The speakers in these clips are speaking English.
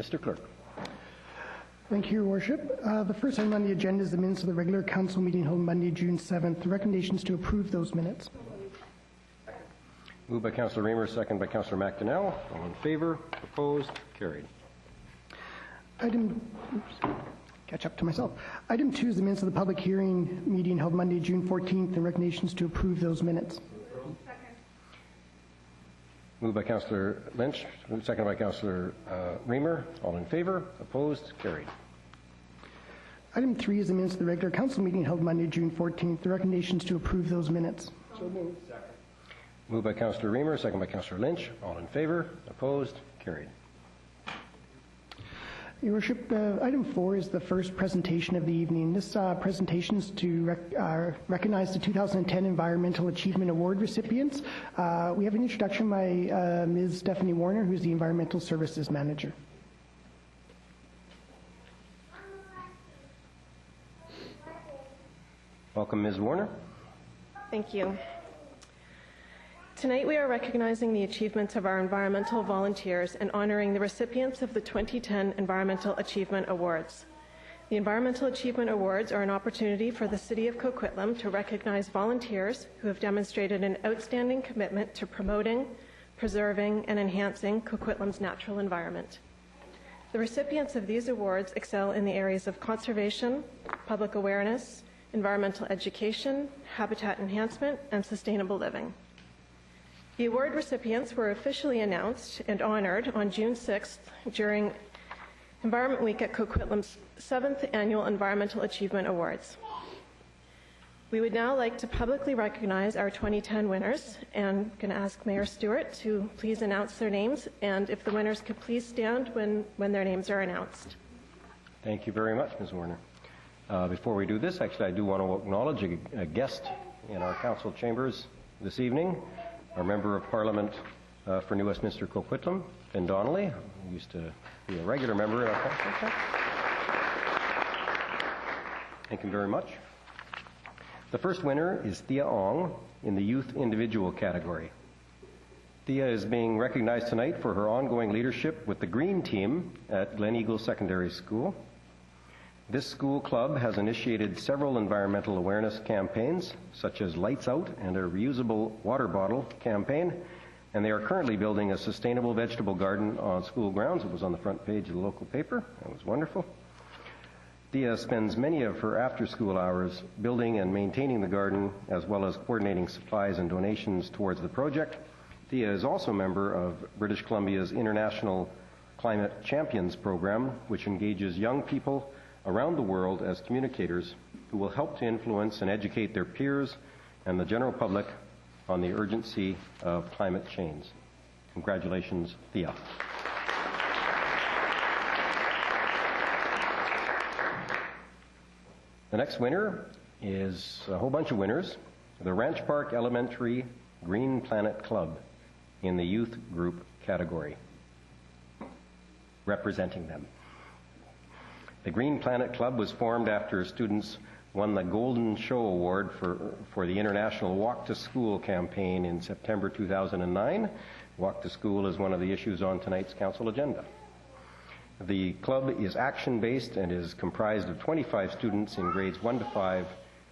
Mr. Clerk. Thank you, Your Worship. The first item on the agenda is the minutes of the regular council meeting held Monday, June 7th. The recommendation is to approve those minutes. Moved by Councillor Raymer, second by Councillor McDonnell. All in favour? Opposed? Carried. Catch up to myself. Item 2 is the minutes of the public hearing meeting held Monday, June 14th. The recommendation is to approve those minutes. Second. Moved by Councillor Lynch, second by Councillor Raymer. All in favour? Opposed? Carried. Item 3 is the minutes of the regular council meeting held Monday, June 14th. The recommendation is to approve those minutes. So moved. Second. Moved by Councillor Raymer, second by Councillor Lynch. All in favour? Opposed? Carried. Your Worship, item 4 is the first presentation of the evening. This presentation is to recognize the 2010 Environmental Achievement Award recipients. We have an introduction by Ms. Stephanie Warner, who's the Environmental Services Manager. Welcome, Ms. Warner. Thank you. Tonight we are recognizing the achievements of our environmental volunteers and honoring the recipients of the 2010 Environmental Achievement Awards. The Environmental Achievement Awards are an opportunity for the City of Coquitlam to recognize volunteers who have demonstrated an outstanding commitment to promoting, preserving, and enhancing Coquitlam's natural environment. The recipients of these awards excel in the areas of conservation, public awareness, environmental education, habitat enhancement, and sustainable living. The award recipients were officially announced and honored on June 6th during Environment Week at Coquitlam's 7th Annual Environmental Achievement Awards. We would now like to publicly recognize our 2010 winners, and I'm going to ask Mayor Stewart to please announce their names, and if the winners could please stand when their names are announced. Thank you very much, Ms. Warner. Before we do this, actually, I do want to acknowledge a guest in our council chambers this evening. Our Member of Parliament for New Westminster Coquitlam, Ben Donnelly, who used to be a regular member in our council. Thank you very much. The first winner is Thea Ong in the Youth Individual category. Thea is being recognized tonight for her ongoing leadership with the Green Team at Glen Eagle Secondary School. This school club has initiated several environmental awareness campaigns, such as Lights Out and a reusable water bottle campaign, and they are currently building a sustainable vegetable garden on school grounds. It was on the front page of the local paper. That was wonderful. Thea spends many of her after-school hours building and maintaining the garden, as well as coordinating supplies and donations towards the project. Thea is also a member of British Columbia's International Climate Champions program, which engages young people around the world as communicators who will help to influence and educate their peers and the general public on the urgency of climate change. Congratulations, Thea. The next winner is a whole bunch of winners. The Ranch Park Elementary Green Planet Club in the youth group category. Representing them. The Green Planet Club was formed after students won the Golden Show Award for the International Walk to School campaign in September 2009. Walk to School is one of the issues on tonight's council agenda. The club is action-based and is comprised of 25 students in grades 1 to 5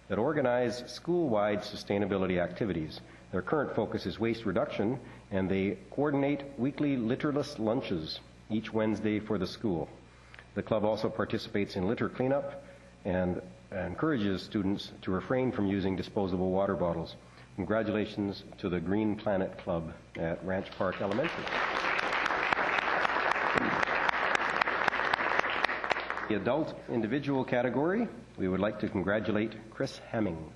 that organize school-wide sustainability activities. Their current focus is waste reduction, and they coordinate weekly litterless lunches each Wednesday for the school. The club also participates in litter cleanup and encourages students to refrain from using disposable water bottles. Congratulations to the Green Planet Club at Ranch Park Elementary. The adult individual category, we would like to congratulate Chris Hemming.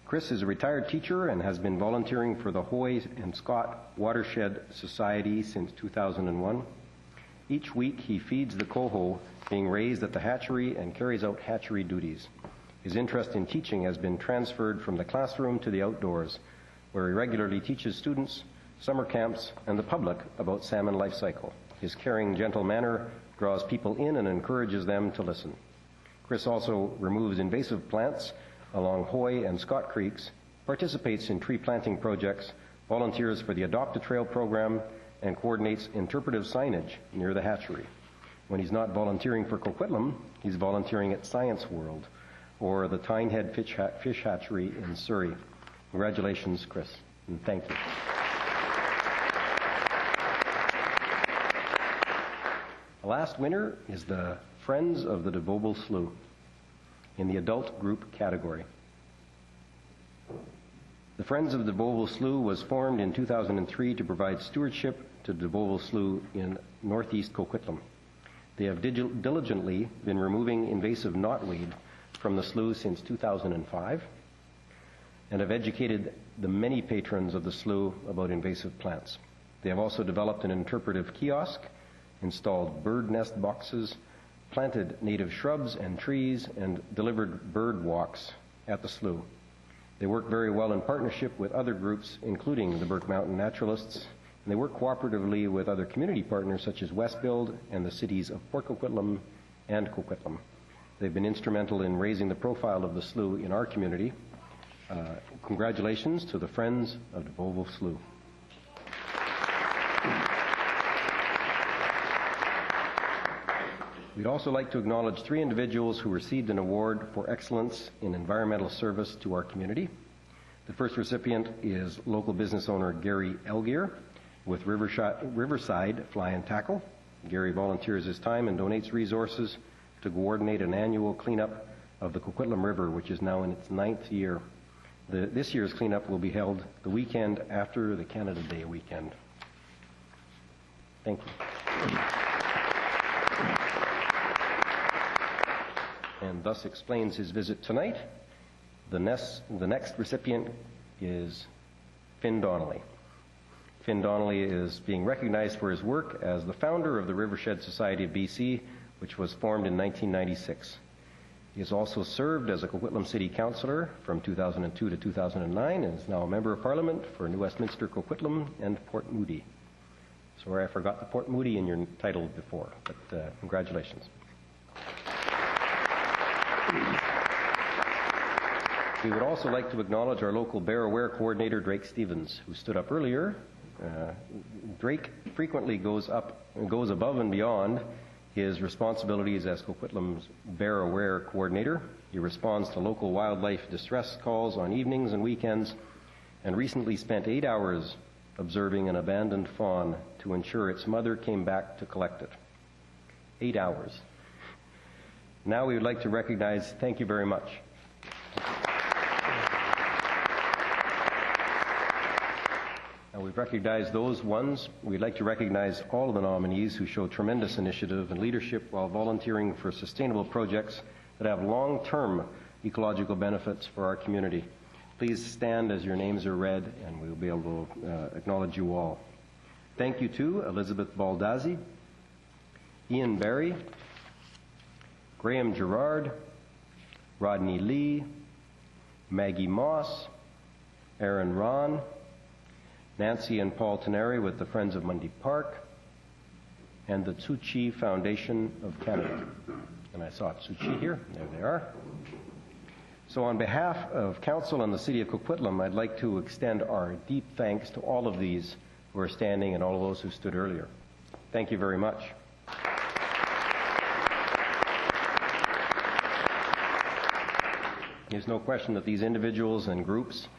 Chris is a retired teacher and has been volunteering for the Hoy and Scott Watershed Society since 2001. Each week, he feeds the coho being raised at the hatchery and carries out hatchery duties. His interest in teaching has been transferred from the classroom to the outdoors, where he regularly teaches students, summer camps, and the public about salmon life cycle. His caring, gentle manner draws people in and encourages them to listen. Chris also removes invasive plants along Hoy and Scott Creeks, participates in tree planting projects, volunteers for the Adopt a Trail program, and coordinates interpretive signage near the hatchery. When he's not volunteering for Coquitlam, he's volunteering at Science World or the Tynehead Fish Hatchery in Surrey. Congratulations, Chris, and thank you. The last winner is the Friends of the Soball Slough in the adult group category. The Friends of the Soball Slough was formed in 2003 to provide stewardship to the Soball Slough in northeast Coquitlam. They have diligently been removing invasive knotweed from the slough since 2005 and have educated the many patrons of the slough about invasive plants. They have also developed an interpretive kiosk, installed bird nest boxes, planted native shrubs and trees, and delivered bird walks at the slough. They work very well in partnership with other groups, including the Burke Mountain Naturalists, and they work cooperatively with other community partners such as Westbuild and the cities of Port Coquitlam and Coquitlam. They've been instrumental in raising the profile of the slough in our community. Congratulations to the Friends of the Soball Slough. We'd also like to acknowledge 3 individuals who received an award for excellence in environmental service to our community. The first recipient is local business owner Gary Elgier with Riverside Fly and Tackle. Gary volunteers his time and donates resources to coordinate an annual cleanup of the Coquitlam River, which is now in its 9th year. This year's cleanup will be held the weekend after the Canada Day weekend. Thank you. And thus explains his visit tonight. The next recipient is Finn Donnelly. Finn Donnelly is being recognized for his work as the founder of the Rivershed Society of BC, which was formed in 1996. He has also served as a Coquitlam City Councillor from 2002 to 2009 and is now a Member of Parliament for New Westminster, Coquitlam, and Port Moody. Sorry, I forgot the Port Moody in your title before, but congratulations. We would also like to acknowledge our local Bear Aware coordinator, Drake Stevens, who stood up earlier. Drake frequently goes above and beyond his responsibilities as Coquitlam's Bear Aware coordinator. He responds to local wildlife distress calls on evenings and weekends, and recently spent 8 hours observing an abandoned fawn to ensure its mother came back to collect it. 8 hours. Now we would like to recognize, thank you very much. Now we've recognized those ones. We'd like to recognize all of the nominees who show tremendous initiative and leadership while volunteering for sustainable projects that have long-term ecological benefits for our community. Please stand as your names are read, and we'll be able to acknowledge you all. Thank you to Elizabeth Baldazzi, Ian Barry, Graham Gerard, Rodney Lee, Maggie Moss, Aaron Ron, Nancy and Paul Teneri with the Friends of Mundy Park, and the Tzu Chi Foundation of Canada. And I saw Tzu Chi here. There they are. So on behalf of Council and the City of Coquitlam, I'd like to extend our deep thanks to all of these who are standing and all of those who stood earlier. Thank you very much. There's no question that these individuals and groups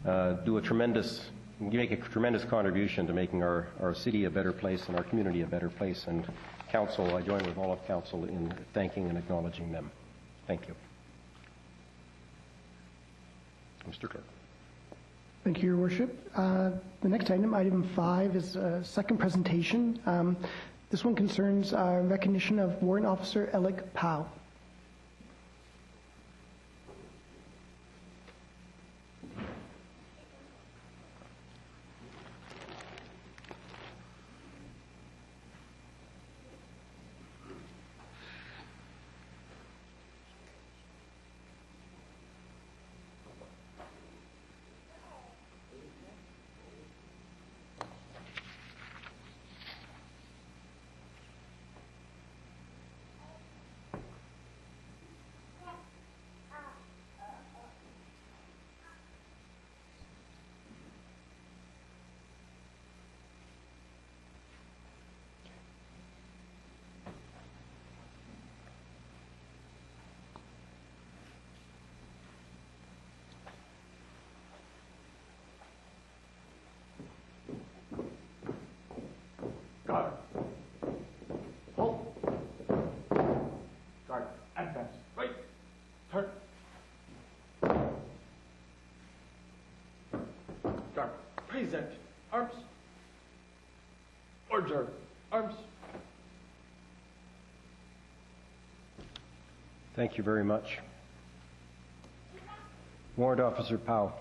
make a tremendous contribution to making our city a better place and our community a better place. And Council, I join with all of Council in thanking and acknowledging them. Thank you. Mr. Clerk. Thank you, Your Worship. The next item, item 5, is a second presentation. This one concerns recognition of Warrant Officer Ellick Powell. Present. Arms. Order. Arms. Thank you very much. Warrant Officer Powell,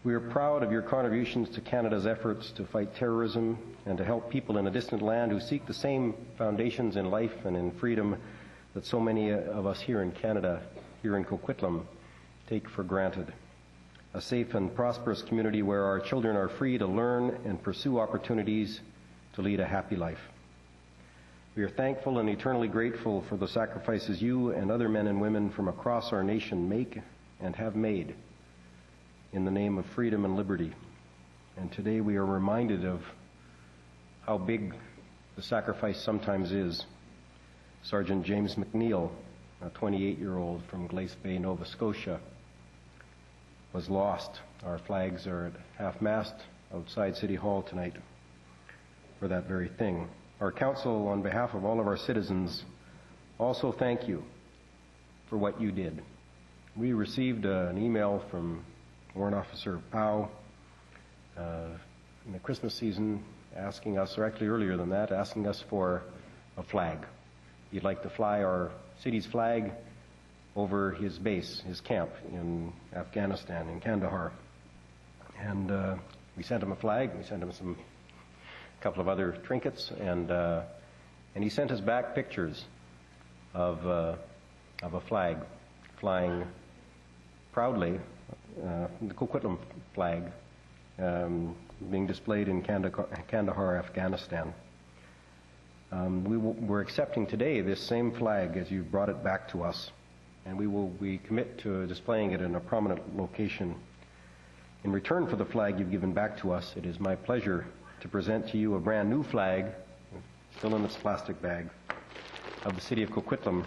we are proud of your contributions to Canada's efforts to fight terrorism and to help people in a distant land who seek the same foundations in life and in freedom that so many of us here in Canada, here in Coquitlam, take for granted. A safe and prosperous community where our children are free to learn and pursue opportunities to lead a happy life. We are thankful and eternally grateful for the sacrifices you and other men and women from across our nation make and have made in the name of freedom and liberty. And today we are reminded of how big the sacrifice sometimes is. Sergeant James McNeil, a 28-year-old from Glace Bay, Nova Scotia, was lost. Our flags are at half-mast outside City Hall tonight for that very thing. Our council, on behalf of all of our citizens, also thank you for what you did. We received an email from Warrant Officer Powell in the Christmas season asking us, or actually earlier than that, asking us for a flag. He'd like to fly our city's flag over his base, his camp in Afghanistan, in Kandahar. And we sent him a flag. We sent him a couple of other trinkets, and he sent us back pictures of a flag flying proudly, the Coquitlam flag, being displayed in Kandahar, Afghanistan. We're accepting today this same flag as you brought it back to us, and we commit to displaying it in a prominent location. In return for the flag you've given back to us, it is my pleasure to present to you a brand new flag, still in its plastic bag, of the city of Coquitlam.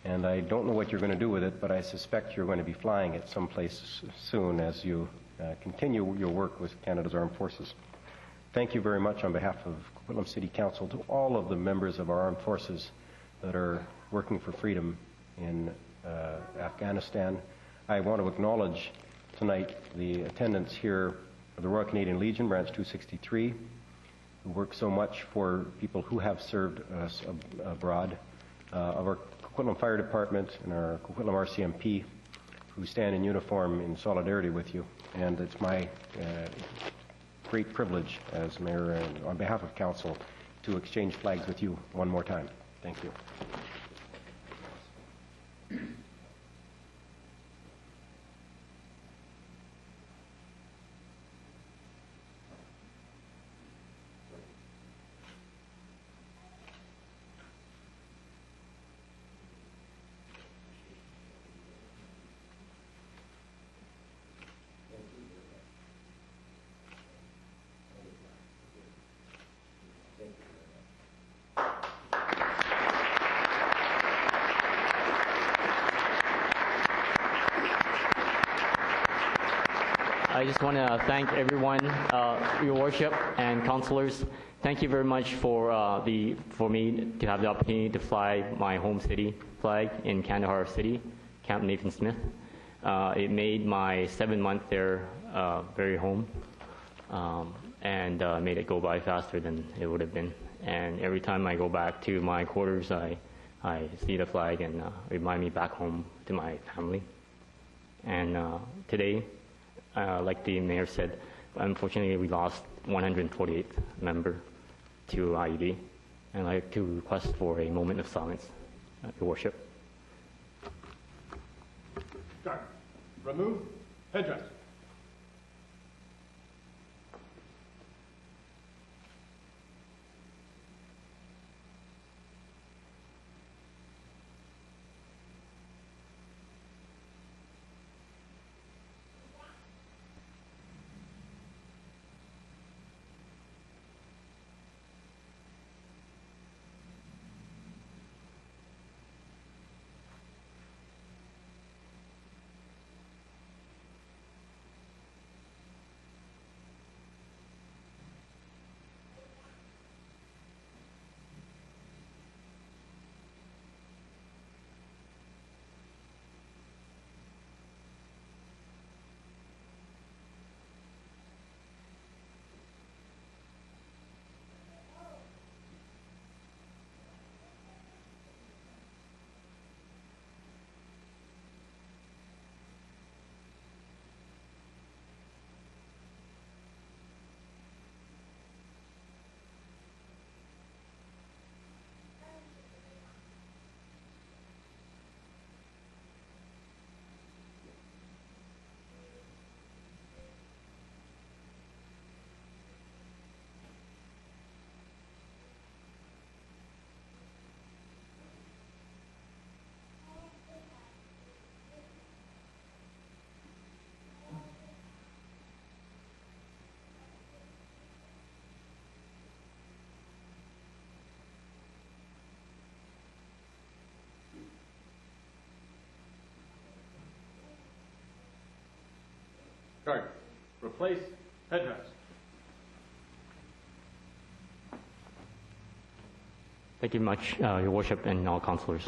And I don't know what you're going to do with it, but I suspect you're going to be flying it someplace soon as you continue your work with Canada's Armed Forces. Thank you very much on behalf of Coquitlam City Council to all of the members of our armed forces that are working for freedom in Afghanistan. I want to acknowledge tonight the attendance here of the Royal Canadian Legion, Branch 263, who work so much for people who have served us abroad, of our Coquitlam Fire Department and our Coquitlam RCMP, who stand in uniform in solidarity with you. And it's my great privilege as Mayor and on behalf of Council to exchange flags with you one more time. Thank you. I just want to thank everyone, Your Worship and councillors. Thank you very much for me to have the opportunity to fly my home city flag in Kandahar City, Camp Nathan Smith. It made my 7 month there very home, and made it go by faster than it would have been. And every time I go back to my quarters, I see the flag and remind me back home to my family. And today, like the mayor said, unfortunately we lost 148th member to IED, and I'd like to request for a moment of silence, Your Worship. Start. Remove headdress. Guard, replace headdress. Thank you much, Your Worship and all councilors.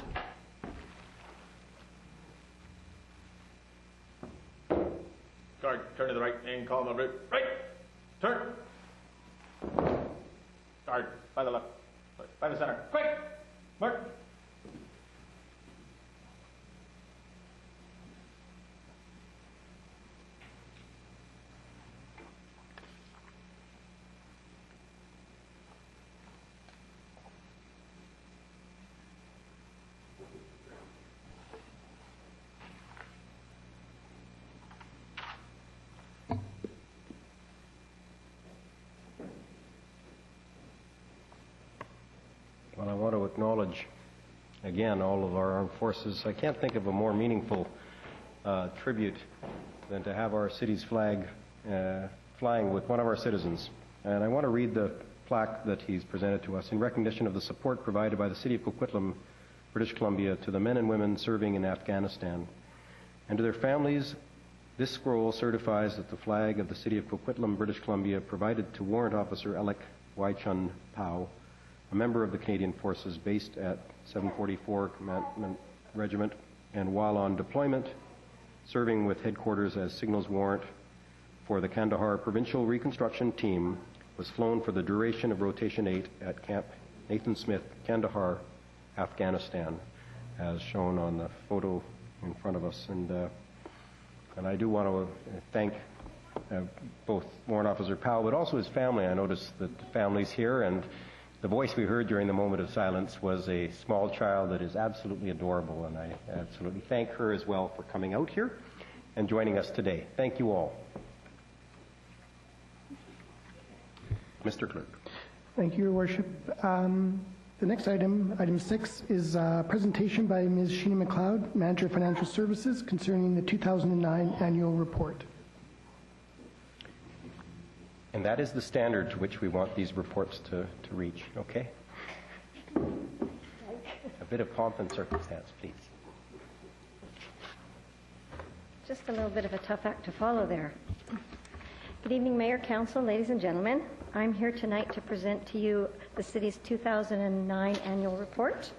Guard, turn to the right and column on route. Right, turn. Guard, by the left, by the center. Quick, mark. Well, I want to acknowledge, again, all of our armed forces. I can't think of a more meaningful tribute than to have our city's flag flying with one of our citizens. And I want to read the plaque that he's presented to us in recognition of the support provided by the City of Coquitlam, British Columbia, to the men and women serving in Afghanistan. And to their families, this scroll certifies that the flag of the City of Coquitlam, British Columbia, provided to Warrant Officer Ellick Wai-Chun Pao, a member of the Canadian Forces based at 744 Commandment Regiment, and while on deployment, serving with headquarters as Signals Warrant for the Kandahar Provincial Reconstruction Team, was flown for the duration of Rotation 8 at Camp Nathan Smith, Kandahar, Afghanistan, as shown on the photo in front of us. And I do want to thank both Warrant Officer Powell, but also his family. I noticed that the family's here, and the voice we heard during the moment of silence was a small child that is absolutely adorable, and I absolutely thank her as well for coming out here and joining us today. Thank you all. Mr. Clerk. Thank you, Your Worship. The next item, item 6, is a presentation by Ms. Sheena McLeod, Manager of Financial Services, concerning the 2009 annual report. And that is the standard to which we want these reports to reach, okay? A bit of pomp and circumstance, please. Just a little bit of a tough act to follow there. Good evening, Mayor, Council, ladies and gentlemen. I'm here tonight to present to you the City's 2009 annual report.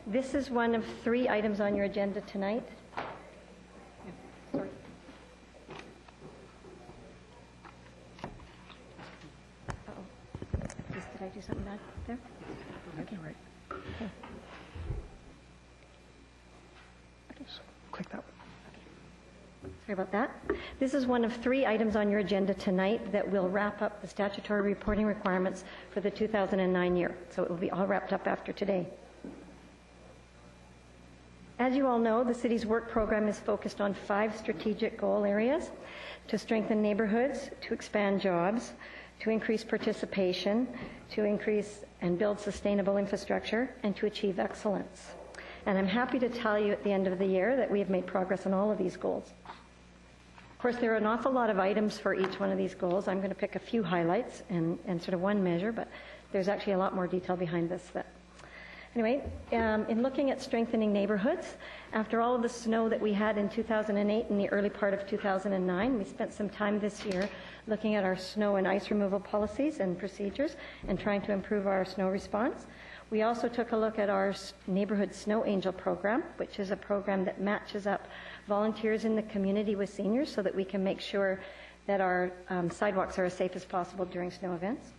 This is one of 3 items on your agenda tonight. Sorry. Did I do something bad there? Okay. Right. Okay. Okay. Click that one. Sorry about that. This is one of 3 items on your agenda tonight that will wrap up the statutory reporting requirements for the 2009 year. So it will be all wrapped up after today. As you all know, the city's work program is focused on 5 strategic goal areas: to strengthen neighborhoods, to expand jobs, to increase participation, to increase and build sustainable infrastructure, and to achieve excellence. And I'm happy to tell you at the end of the year that we have made progress on all of these goals. Of course, there are an awful lot of items for each one of these goals. I'm going to pick a few highlights and sort of one measure, but there's actually a lot more detail behind this. Anyway, in looking at strengthening neighborhoods, after all of the snow that we had in 2008 and the early part of 2009, we spent some time this year looking at our snow and ice removal policies and procedures and trying to improve our snow response. We also took a look at our Neighborhood Snow Angel program, which is a program that matches up volunteers in the community with seniors so that we can make sure that our sidewalks are as safe as possible during snow events.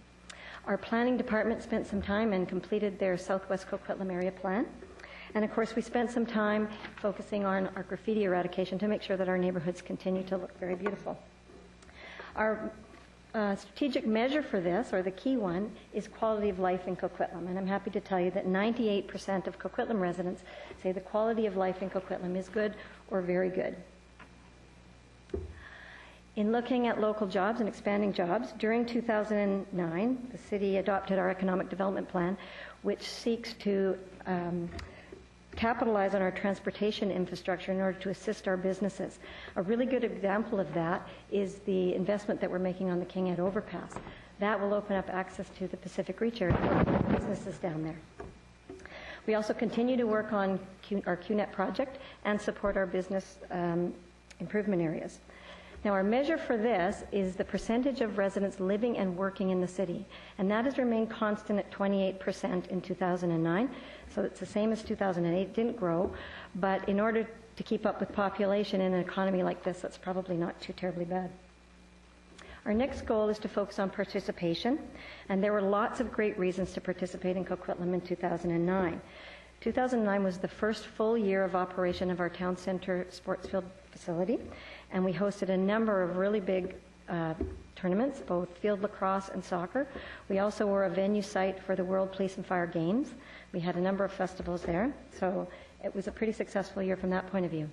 Our planning department spent some time and completed their Southwest Coquitlam area plan. And of course, we spent some time focusing on our graffiti eradication to make sure that our neighborhoods continue to look very beautiful. Our strategic measure for this, or the key one, is quality of life in Coquitlam. And I'm happy to tell you that 98% of Coquitlam residents say the quality of life in Coquitlam is good or very good. In looking at local jobs and expanding jobs, during 2009, the city adopted our economic development plan, which seeks to capitalize on our transportation infrastructure in order to assist our businesses. A really good example of that is the investment that we're making on the King Ed Overpass. That will open up access to the Pacific Reach area for businesses down there. We also continue to work on our QNet project and support our business improvement areas. Now, our measure for this is the percentage of residents living and working in the city, and that has remained constant at 28% in 2009, so it's the same as 2008. It didn't grow, but in order to keep up with population in an economy like this, that's probably not too terribly bad. Our next goal is to focus on participation, and there were lots of great reasons to participate in Coquitlam in 2009. 2009 was the first full year of operation of our town centre sports field facility, and we hosted a number of really big tournaments, both field lacrosse and soccer. We also were a venue site for the World Police and Fire Games. We had a number of festivals there, so it was a pretty successful year from that point of view.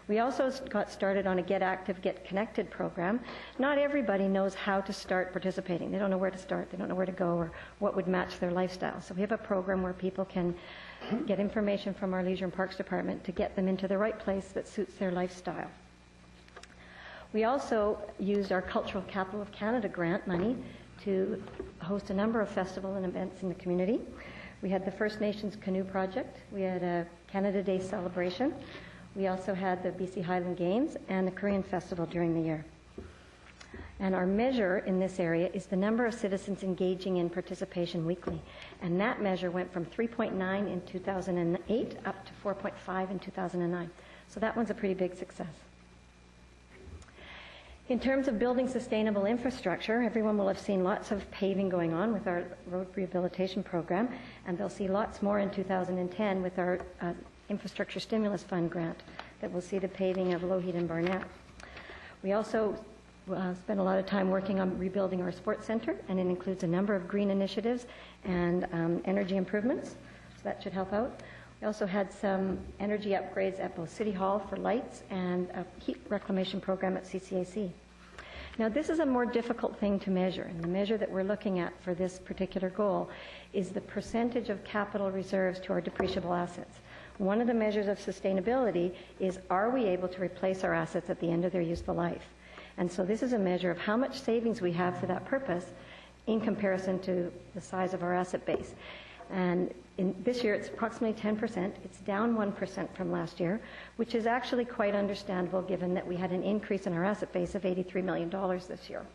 We also got started on a Get Active, Get Connected program. Not everybody knows how to start participating. They don't know where to start. They don't know where to go or what would match their lifestyle. So we have a program where people can get information from our Leisure and Parks Department to get them into the right place that suits their lifestyle. We also used our Cultural Capital of Canada grant money to host a number of festivals and events in the community. We had the First Nations Canoe Project. We had a Canada Day celebration. We also had the BC Highland Games and the Korean Festival during the year. And our measure in this area is the number of citizens engaging in participation weekly. And that measure went from 3.9 in 2008 up to 4.5 in 2009. So that one's a pretty big success. In terms of building sustainable infrastructure, everyone will have seen lots of paving going on with our road rehabilitation program, and they'll see lots more in 2010 with our Infrastructure Stimulus Fund grant that will see the paving of Lougheed and Barnett. We also spent a lot of time working on rebuilding our sports centre, and it includes a number of green initiatives and energy improvements, so that should help out. We also had some energy upgrades at both City Hall for lights and a heat reclamation program at CCAC. Now, this is a more difficult thing to measure, and the measure that we're looking at for this particular goal is the percentage of capital reserves to our depreciable assets. One of the measures of sustainability is, are we able to replace our assets at the end of their useful life? And so this is a measure of how much savings we have for that purpose in comparison to the size of our asset base. And in this year, it's approximately 10%. It's down 1% from last year, which is actually quite understandable given that we had an increase in our asset base of $83 million this year.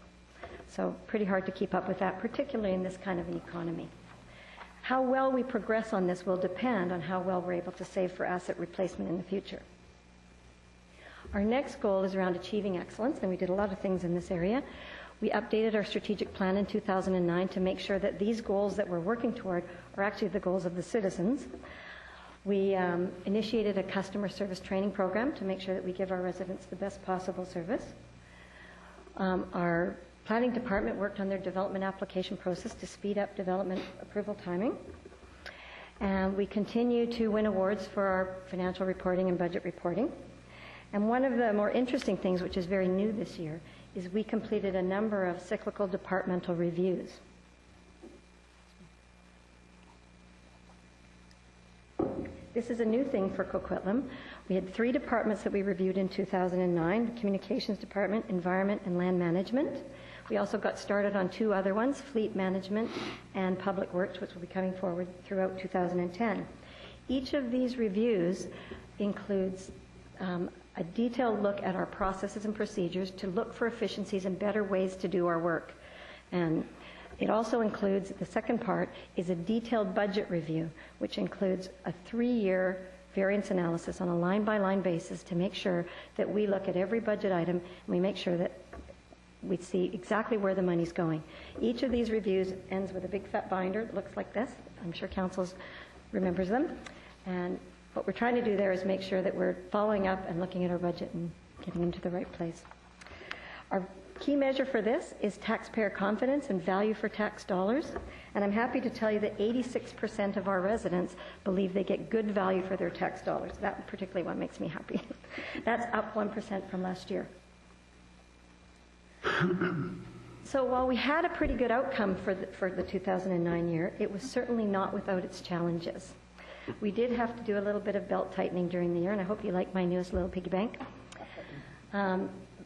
So pretty hard to keep up with that, particularly in this kind of an economy. How well we progress on this will depend on how well we're able to save for asset replacement in the future. Our next goal is around achieving excellence, and we did a lot of things in this area. We updated our strategic plan in 2009 to make sure that these goals that we're working toward are actually the goals of the citizens. We initiated a customer service training program to make sure that we give our residents the best possible service. Our planning department worked on their development application process to speed up development approval timing. And we continue to win awards for our financial reporting and budget reporting. And one of the more interesting things, which is very new this year, is we completed a number of cyclical departmental reviews. This is a new thing for Coquitlam. We had 3 departments that we reviewed in 2009, the Communications Department, Environment, and Land Management. We also got started on 2 other ones, Fleet Management and Public Works, which will be coming forward throughout 2010. Each of these reviews includes a detailed look at our processes and procedures to look for efficiencies and better ways to do our work. And it also includes, the second part, is a detailed budget review, which includes a 3-year variance analysis on a line-by-line basis to make sure that we look at every budget item and we make sure that we see exactly where the money's going. Each of these reviews ends with a big fat binder that looks like this. I'm sure council remembers them. And what we're trying to do there is make sure that we're following up and looking at our budget and getting into the right place. Our key measure for this is taxpayer confidence and value for tax dollars. And I'm happy to tell you that 86% of our residents believe they get good value for their tax dollars. That particularly one makes me happy. That's up 1% from last year. So while we had a pretty good outcome for the 2009 year, it was certainly not without its challenges. We did have to do a little bit of belt tightening during the year, and I hope you like my newest little piggy bank.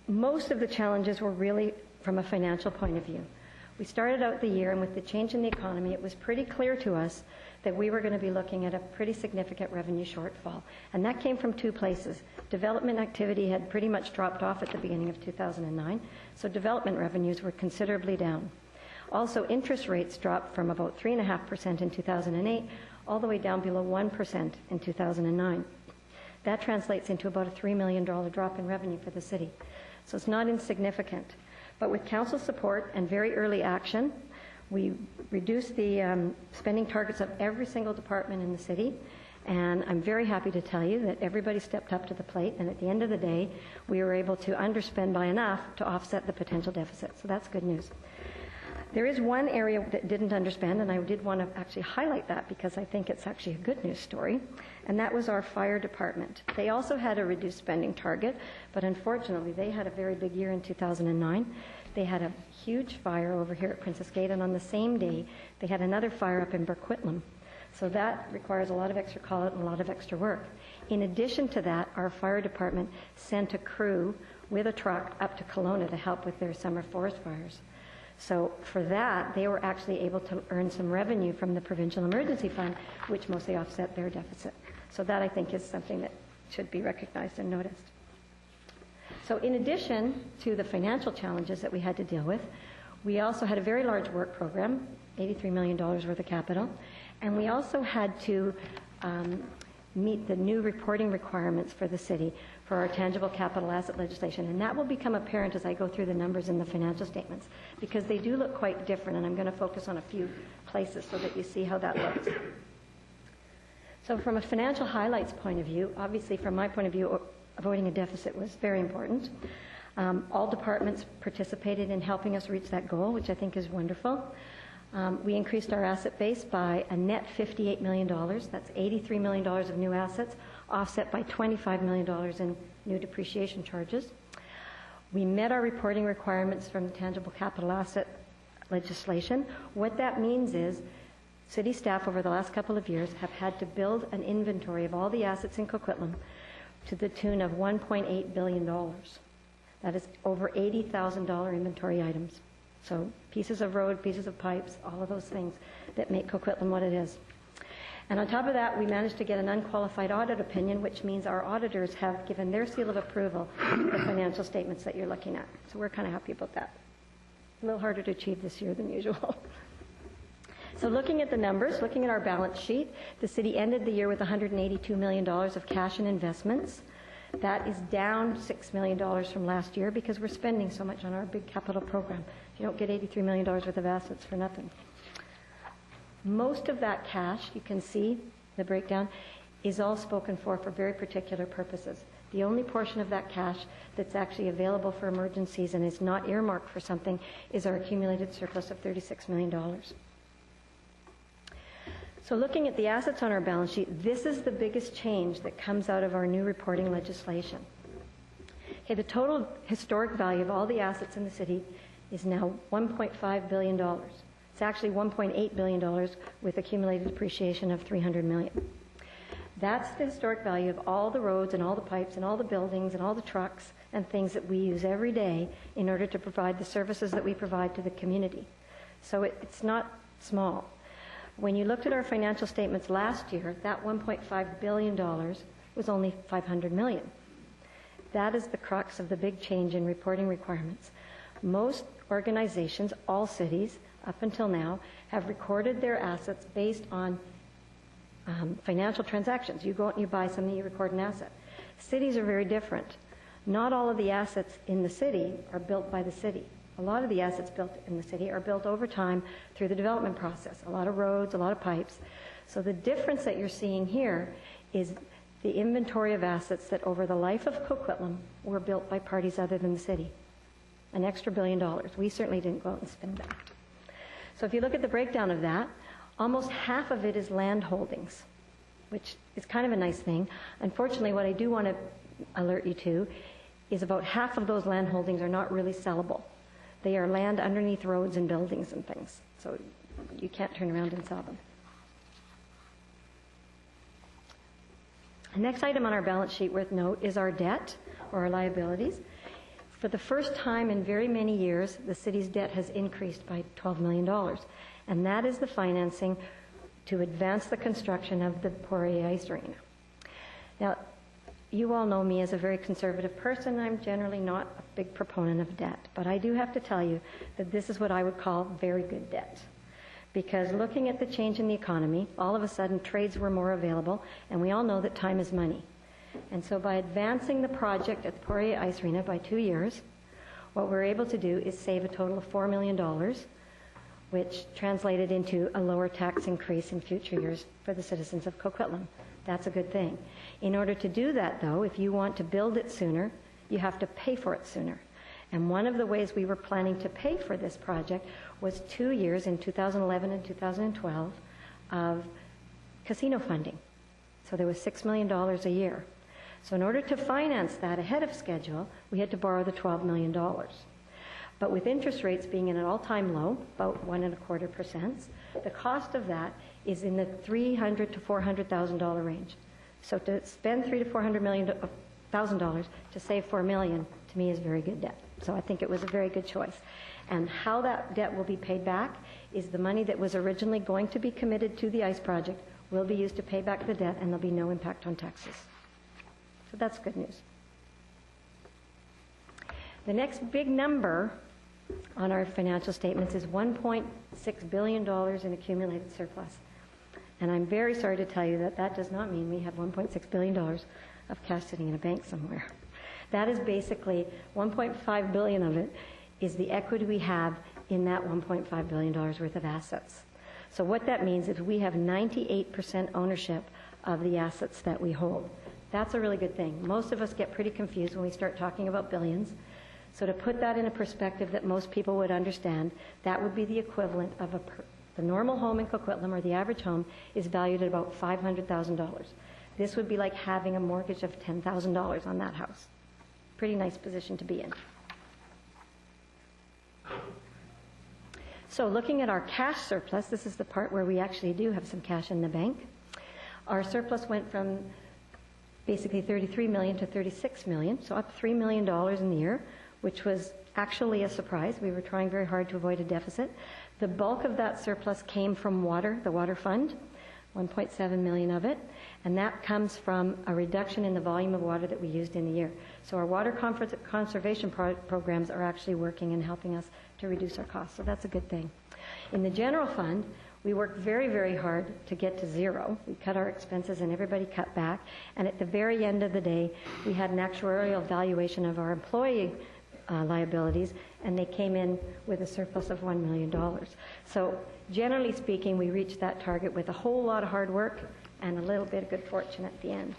Most of the challenges were really from a financial point of view. We started out the year, and with the change in the economy, it was pretty clear to us that we were going to be looking at a pretty significant revenue shortfall. And that came from two places. Development activity had pretty much dropped off at the beginning of 2009, so development revenues were considerably down. Also, interest rates dropped from about 3.5% in 2008 all the way down below 1% in 2009. That translates into about a $3 million drop in revenue for the city. So it's not insignificant. But with council support and very early action, we reduced the spending targets of every single department in the city, and I'm very happy to tell you that everybody stepped up to the plate, and at the end of the day, we were able to underspend by enough to offset the potential deficit. So that's good news. There is one area that didn't underspend, and I did want to actually highlight that because I think it's actually a good news story, and that was our fire department. They also had a reduced spending target, but unfortunately they had a very big year in 2009. They had a huge fire over here at Princess Gate, and on the same day they had another fire up in Coquitlam. So that requires a lot of extra call-out and a lot of extra work. In addition to that, our fire department sent a crew with a truck up to Kelowna to help with their summer forest fires. So for that, they were actually able to earn some revenue from the Provincial Emergency Fund, which mostly offset their deficit. So that, I think, is something that should be recognized and noticed. So in addition to the financial challenges that we had to deal with, we also had a very large work program, $83 million worth of capital, and we also had to meet the new reporting requirements for the city for our tangible capital asset legislation. And that will become apparent as I go through the numbers in the financial statements, because they do look quite different, and I'm going to focus on a few places so that you see how that looks. So from a financial highlights point of view, obviously from my point of view, avoiding a deficit was very important. All departments participated in helping us reach that goal, which I think is wonderful. We increased our asset base by a net $58 million. That's $83 million of new assets, offset by $25 million in new depreciation charges. We met our reporting requirements from the tangible capital asset legislation. What that means is city staff over the last couple of years have had to build an inventory of all the assets in Coquitlam to the tune of $1.8 billion. That is over $80,000 inventory items. So pieces of road, pieces of pipes, all of those things that make Coquitlam what it is. And on top of that, we managed to get an unqualified audit opinion, which means our auditors have given their seal of approval to the financial statements that you're looking at. So we're kind of happy about that. A little harder to achieve this year than usual. So looking at the numbers, looking at our balance sheet, the city ended the year with $182 million of cash and investments. That is down $6 million from last year because we're spending so much on our big capital program. You don't get $83 million worth of assets for nothing. Most of that cash, you can see the breakdown, is all spoken for very particular purposes. The only portion of that cash that's actually available for emergencies and is not earmarked for something is our accumulated surplus of $36 million. So looking at the assets on our balance sheet, this is the biggest change that comes out of our new reporting legislation. Okay, the total historic value of all the assets in the city is now $1.5 billion. It's actually $1.8 billion with accumulated depreciation of $300 million. That's the historic value of all the roads and all the pipes and all the buildings and all the trucks and things that we use every day in order to provide the services that we provide to the community. So it's not small. When you looked at our financial statements last year, that $1.5 billion was only $500 million. That is the crux of the big change in reporting requirements. Most organizations, all cities, up until now, have recorded their assets based on financial transactions. You go out and you buy something, you record an asset. Cities are very different. Not all of the assets in the city are built by the city. A lot of the assets built in the city are built over time through the development process. A lot of roads, a lot of pipes. So the difference that you're seeing here is the inventory of assets that over the life of Coquitlam were built by parties other than the city. An extra $1 billion. We certainly didn't go out and spend that. So if you look at the breakdown of that, almost half of it is land holdings, which is kind of a nice thing. Unfortunately, what I do want to alert you to is about half of those land holdings are not really sellable. They are land underneath roads and buildings and things, so you can't turn around and sell them. The next item on our balance sheet worth note is our debt, or our liabilities. For the first time in very many years, the city's debt has increased by $12 million, and that is the financing to advance the construction of the Poirier Ice Arena. Now, you all know me as a very conservative person. I'm generally not a big proponent of debt, but I do have to tell you that this is what I would call very good debt. Because looking at the change in the economy, all of a sudden trades were more available, and we all know that time is money. And so by advancing the project at the Poirier Ice Arena by 2 years, what we're able to do is save a total of $4 million, which translated into a lower tax increase in future years for the citizens of Coquitlam. That's a good thing. In order to do that, though, if you want to build it sooner, you have to pay for it sooner. And one of the ways we were planning to pay for this project was 2 years in 2011 and 2012 of casino funding. So there was $6 million a year. So in order to finance that ahead of schedule, we had to borrow the $12 million. But with interest rates being at an all-time low, about 1.25%, the cost of that is in the $300,000 to $400,000 range. So to spend $300,000 to $400,000 to save $4 million, to me, is very good debt. So I think it was a very good choice. And how that debt will be paid back is the money that was originally going to be committed to the ICE project will be used to pay back the debt, and there'll be no impact on taxes. So that's good news. The next big number on our financial statements is $1.6 billion in accumulated surplus. And I'm very sorry to tell you that that does not mean we have $1.6 billion of cash sitting in a bank somewhere. That is basically $1.5 billion of it is the equity we have in that $1.5 billion worth of assets. So what that means is we have 98% ownership of the assets that we hold. That's a really good thing. Most of us get pretty confused when we start talking about billions. So to put that in a perspective that most people would understand, that would be the equivalent of the normal home in Coquitlam, or the average home, is valued at about $500,000. This would be like having a mortgage of $10,000 on that house. Pretty nice position to be in. So looking at our cash surplus, this is the part where we actually do have some cash in the bank. Our surplus went from basically $33 million to $36 million, so up $3 million in the year, which was actually a surprise. We were trying very hard to avoid a deficit. The bulk of that surplus came from water, the water fund, 1.7 million of it, and that comes from a reduction in the volume of water that we used in the year. So our water conservation programs are actually working and helping us to reduce our costs, so that's a good thing. In the general fund, we worked very, very hard to get to zero. We cut our expenses and everybody cut back, and at the very end of the day, we had an actuarial valuation of our employee liabilities, and they came in with a surplus of $1 million. So generally speaking, we reached that target with a whole lot of hard work and a little bit of good fortune at the end.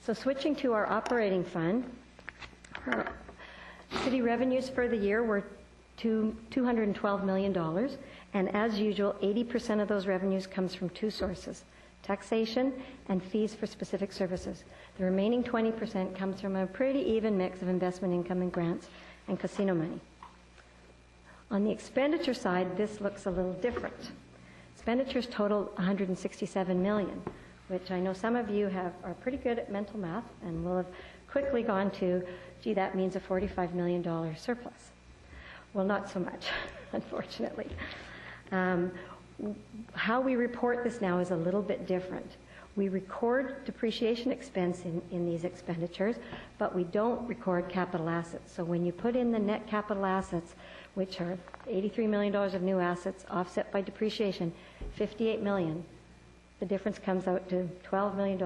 So switching to our operating fund, our city revenues for the year were $212 million, and as usual, 80% of those revenues comes from two sources: taxation and fees for specific services. The remaining 20% comes from a pretty even mix of investment income and grants and casino money. On the expenditure side, this looks a little different. Expenditures total $167 million, which I know some of you are pretty good at mental math and will have quickly gone to, gee, that means a $45 million surplus. Well, not so much, unfortunately. How we report this now is a little bit different. We record depreciation expense in these expenditures, but we don't record capital assets. So when you put in the net capital assets, which are $83 million of new assets offset by depreciation, $58 million, the difference comes out to $12 million,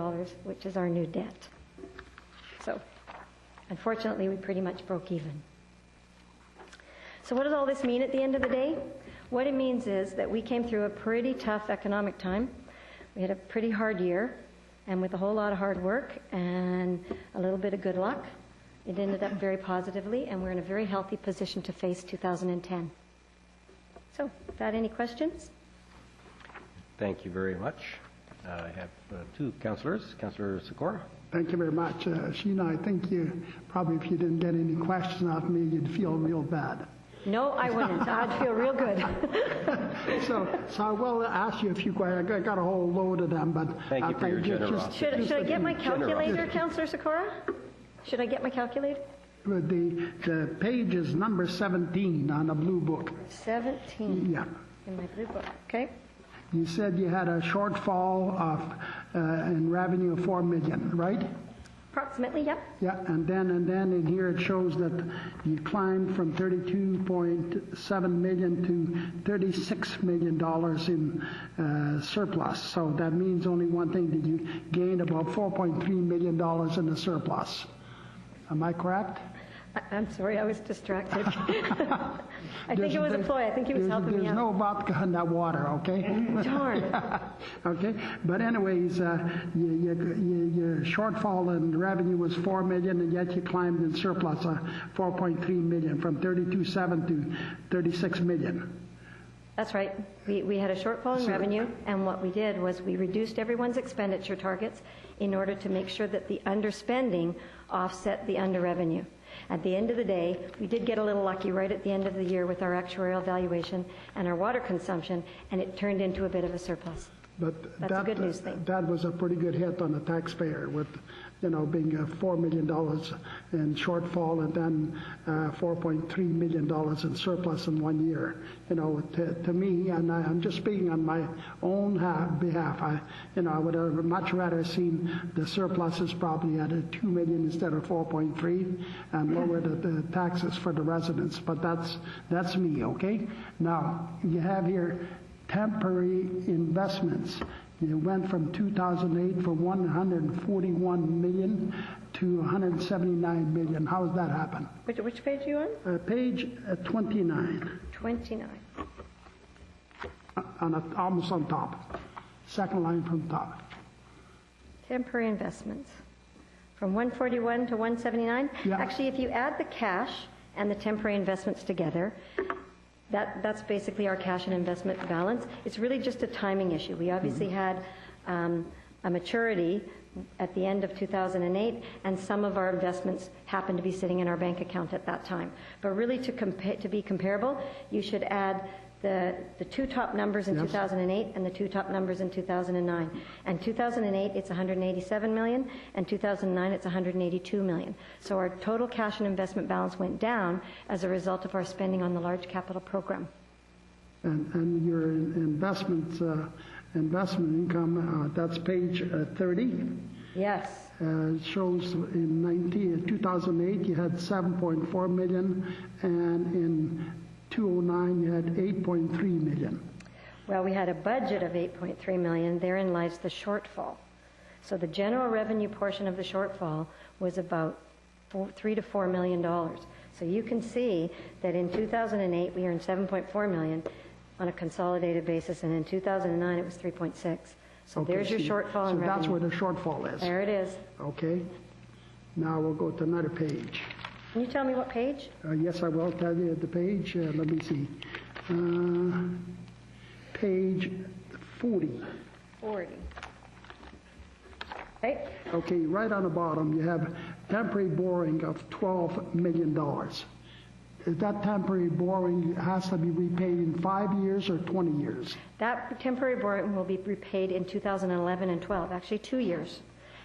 which is our new debt. So unfortunately, we pretty much broke even. So what does all this mean at the end of the day? What it means is that we came through a pretty tough economic time. We had a pretty hard year, and with a whole lot of hard work and a little bit of good luck, it ended up very positively, and we're in a very healthy position to face 2010. So, any questions? Thank you very much. I have two councillors. Councillor Sikora. Thank you very much. Sheena, I think you probably, if you didn't get any questions off me, you'd feel real bad. No, I wouldn't. I'd feel real good. So I will ask you a few questions. I got a whole load of them, but thank you for your generosity. Should I get my calculator, Councillor Sikora? Should I get my calculator? The page is number 17 on the blue book. 17 Yeah. in my blue book, okay? You said you had a shortfall of in revenue of 4 million, right? Approximately, yep. Yeah, and then in here it shows that you climbed from 32.7 million to $36 million in surplus. So that means only one thing, that you gained about $4.3 million in the surplus. Am I correct? I'm sorry, I was distracted. I think it was a ploy. I think he was helping me out. There's no vodka in that water, okay? Darn. Okay, but anyways, your shortfall in revenue was 4 million, and yet you climbed in surplus 4.3 million, from 32.7 to 36 million. That's right. We had a shortfall in revenue, and what we did was we reduced everyone's expenditure targets in order to make sure that the underspending offset the under revenue. At the end of the day, we did get a little lucky right at the end of the year with our actuarial valuation and our water consumption, and it turned into a bit of a surplus. But that's a good news thing. That was a pretty good hit on the taxpayer, with, being $4 million in shortfall and then $4.3 million in surplus in 1 year. To me, and I'm just speaking on my own behalf, I would have much rather seen the surpluses probably at $2 million instead of 4.3, and lower the taxes for the residents. But that's me, okay? Now, you have here temporary investments. You went from 2008 from 141 million to 179 million. How does that happen? Which page are you on? Page 29. 29. Almost on top. Second line from top. Temporary investments. From 141 to 179? Yeah. Actually, if you add the cash and the temporary investments together, that's basically our cash and investment balance. It's really just a timing issue. We obviously had a maturity at the end of 2008, and some of our investments happened to be sitting in our bank account at that time. But really, to be comparable, you should add the two top numbers in 2008 and the two top numbers in 2009. And 2008, it's 187 million, and 2009, it's 182 million. So our total cash and investment balance went down as a result of our spending on the large capital program. And your investment income, that's page 30. Yes. It shows in 2008 you had 7.4 million, and in 2009 you had 8.3 million. Well, we had a budget of 8.3 million. Therein lies the shortfall. So the general revenue portion of the shortfall was about $3 to $4 million. So you can see that in 2008 we earned 7.4 million on a consolidated basis, and in 2009 it was 3.6. So Okay, there's your shortfall in revenue. So that's where the shortfall is. There it is. Okay. Now we'll go to another page. Can you tell me what page? Yes, I will tell you the page. Let me see. Page 40. 40. Okay. Okay, right on the bottom you have temporary borrowing of $12 million. That temporary borrowing has to be repaid in 5 years or 20 years? That temporary borrowing will be repaid in 2011 and 12, actually 2 years.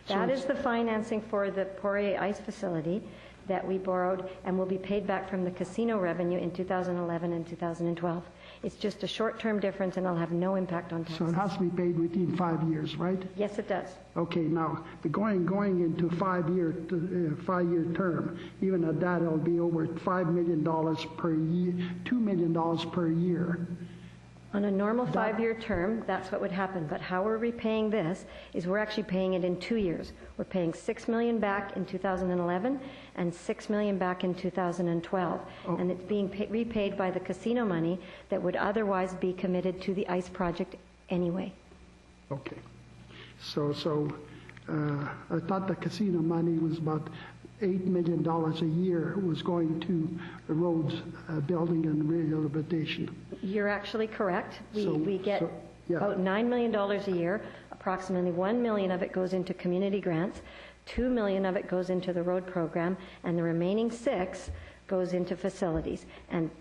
That is the financing for the Poirier ice facility that we borrowed and will be paid back from the casino revenue in 2011 and 2012. It's just a short-term difference, and it'll have no impact on taxes. So it has to be paid within 5 years, right? Yes, it does. Okay, now going into 5 year term, even at that it'll be over $5 million per year, $2 million per year. On a normal 5-year term, that's what would happen. But how we're repaying this is we're actually paying it in 2 years. We're paying $6 million back in 2011 and $6 million back in 2012. Oh. And it's being repaid by the casino money that would otherwise be committed to the ICE project anyway. Okay. So I thought the casino money was about $8 million a year was going to the roads building and rehabilitation. You're actually correct. We get about $9 million a year. Approximately $1 million of it goes into community grants, $2 million of it goes into the road program, and the remaining $6 million goes into facilities. And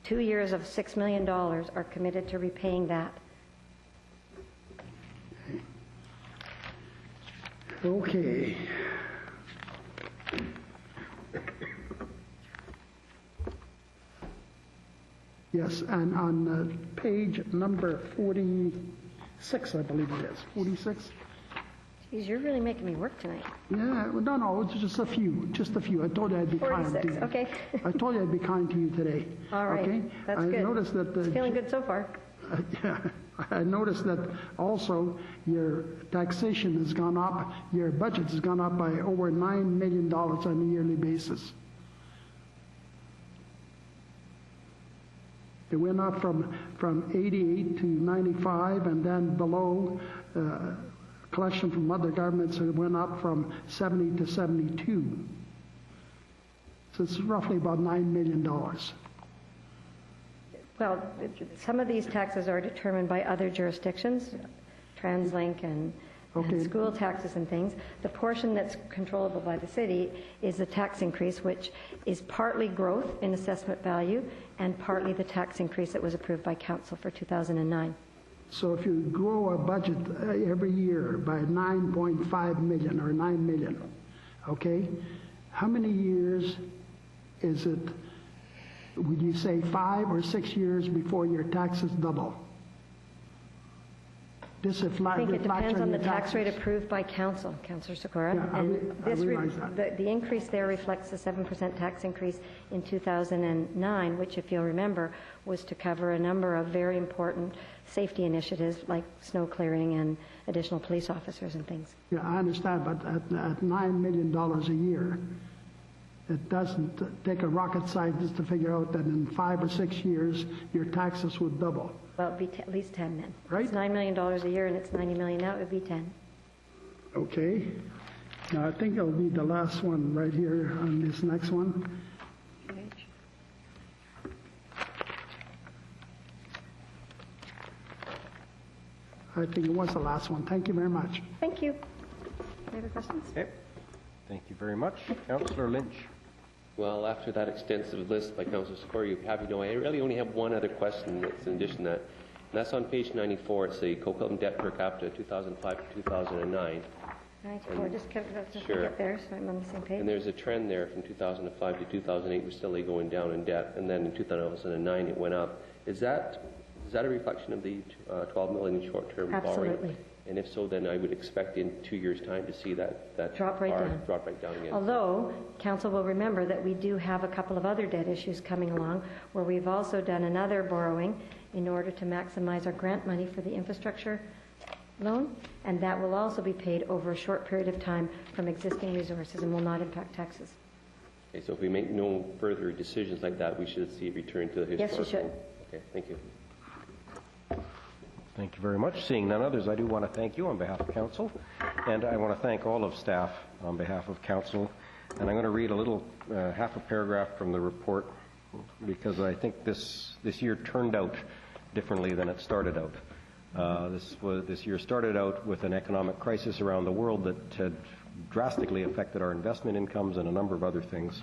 2 years of $6 million are committed to repaying that. Okay. Yes, and on page number 46, I believe it is, 46. Geez, you're really making me work tonight. Yeah, well, no, it's just a few. I told you I'd be kind to 46, you. okay. I told you I'd be kind to you today. All right, okay? that's I good. Noticed that It's feeling good so far. yeah, I noticed that also your taxation has gone up, your budget has gone up by over $9 million on a yearly basis. It went up from 88 to 95, and then below collection from other governments, it went up from 70 to 72. So it's roughly about $9 million. Well, some of these taxes are determined by other jurisdictions, TransLink and school taxes and things. The portion that's controllable by the city is the tax increase, which is partly growth in assessment value and partly the tax increase that was approved by council for 2009. So if you grow a budget every year by 9.5 million or 9 million, okay, how many years is it, would you say 5 or 6 years before your taxes double? This I think it depends on the tax rate approved by council, Councillor Sikora. Yeah, I realize that. The increase there reflects the 7% tax increase in 2009, which, if you'll remember, was to cover a number of very important safety initiatives like snow clearing and additional police officers and things. Yeah, I understand, but at $9 million a year, it doesn't take a rocket scientist to figure out that in 5 or 6 years, your taxes would double. Well, it'd be at least 10 then. Right. It's $9 million a year and it's $90 million now, it would be 10. Okay. Now, I think it'll be the last one right here on this next one. I think it was the last one. Thank you very much. Thank you. Any other questions? Okay. Thank you very much. Councillor Lynch. Well, after that extensive list by Councillor Sikora, you have I really only have one other question that's in addition to that. And that's on page 94. It's the Coquitlam debt per capita 2005 to 2009. 94, just sure. get there so I'm on the same page. And there's a trend there from 2005 to 2008. We're steadily going down in debt. And then in 2009, it went up. Is that a reflection of the 12 million short-term borrowing? Absolutely. And if so, then I would expect in 2 years' time to see that drop right down again. Although, council will remember that we do have a couple of other debt issues coming along where we've also done another borrowing in order to maximize our grant money for the infrastructure loan, and that will also be paid over a short period of time from existing resources and will not impact taxes. Okay, so if we make no further decisions like that, we should see a return to the historical. Yes, you should. Okay, thank you. Thank you very much. Seeing none others, I do want to thank you on behalf of council, and I want to thank all of staff on behalf of council. And I'm going to read a little half a paragraph from the report because I think this year turned out differently than it started out. This year started out with an economic crisis around the world that had drastically affected our investment incomes and a number of other things.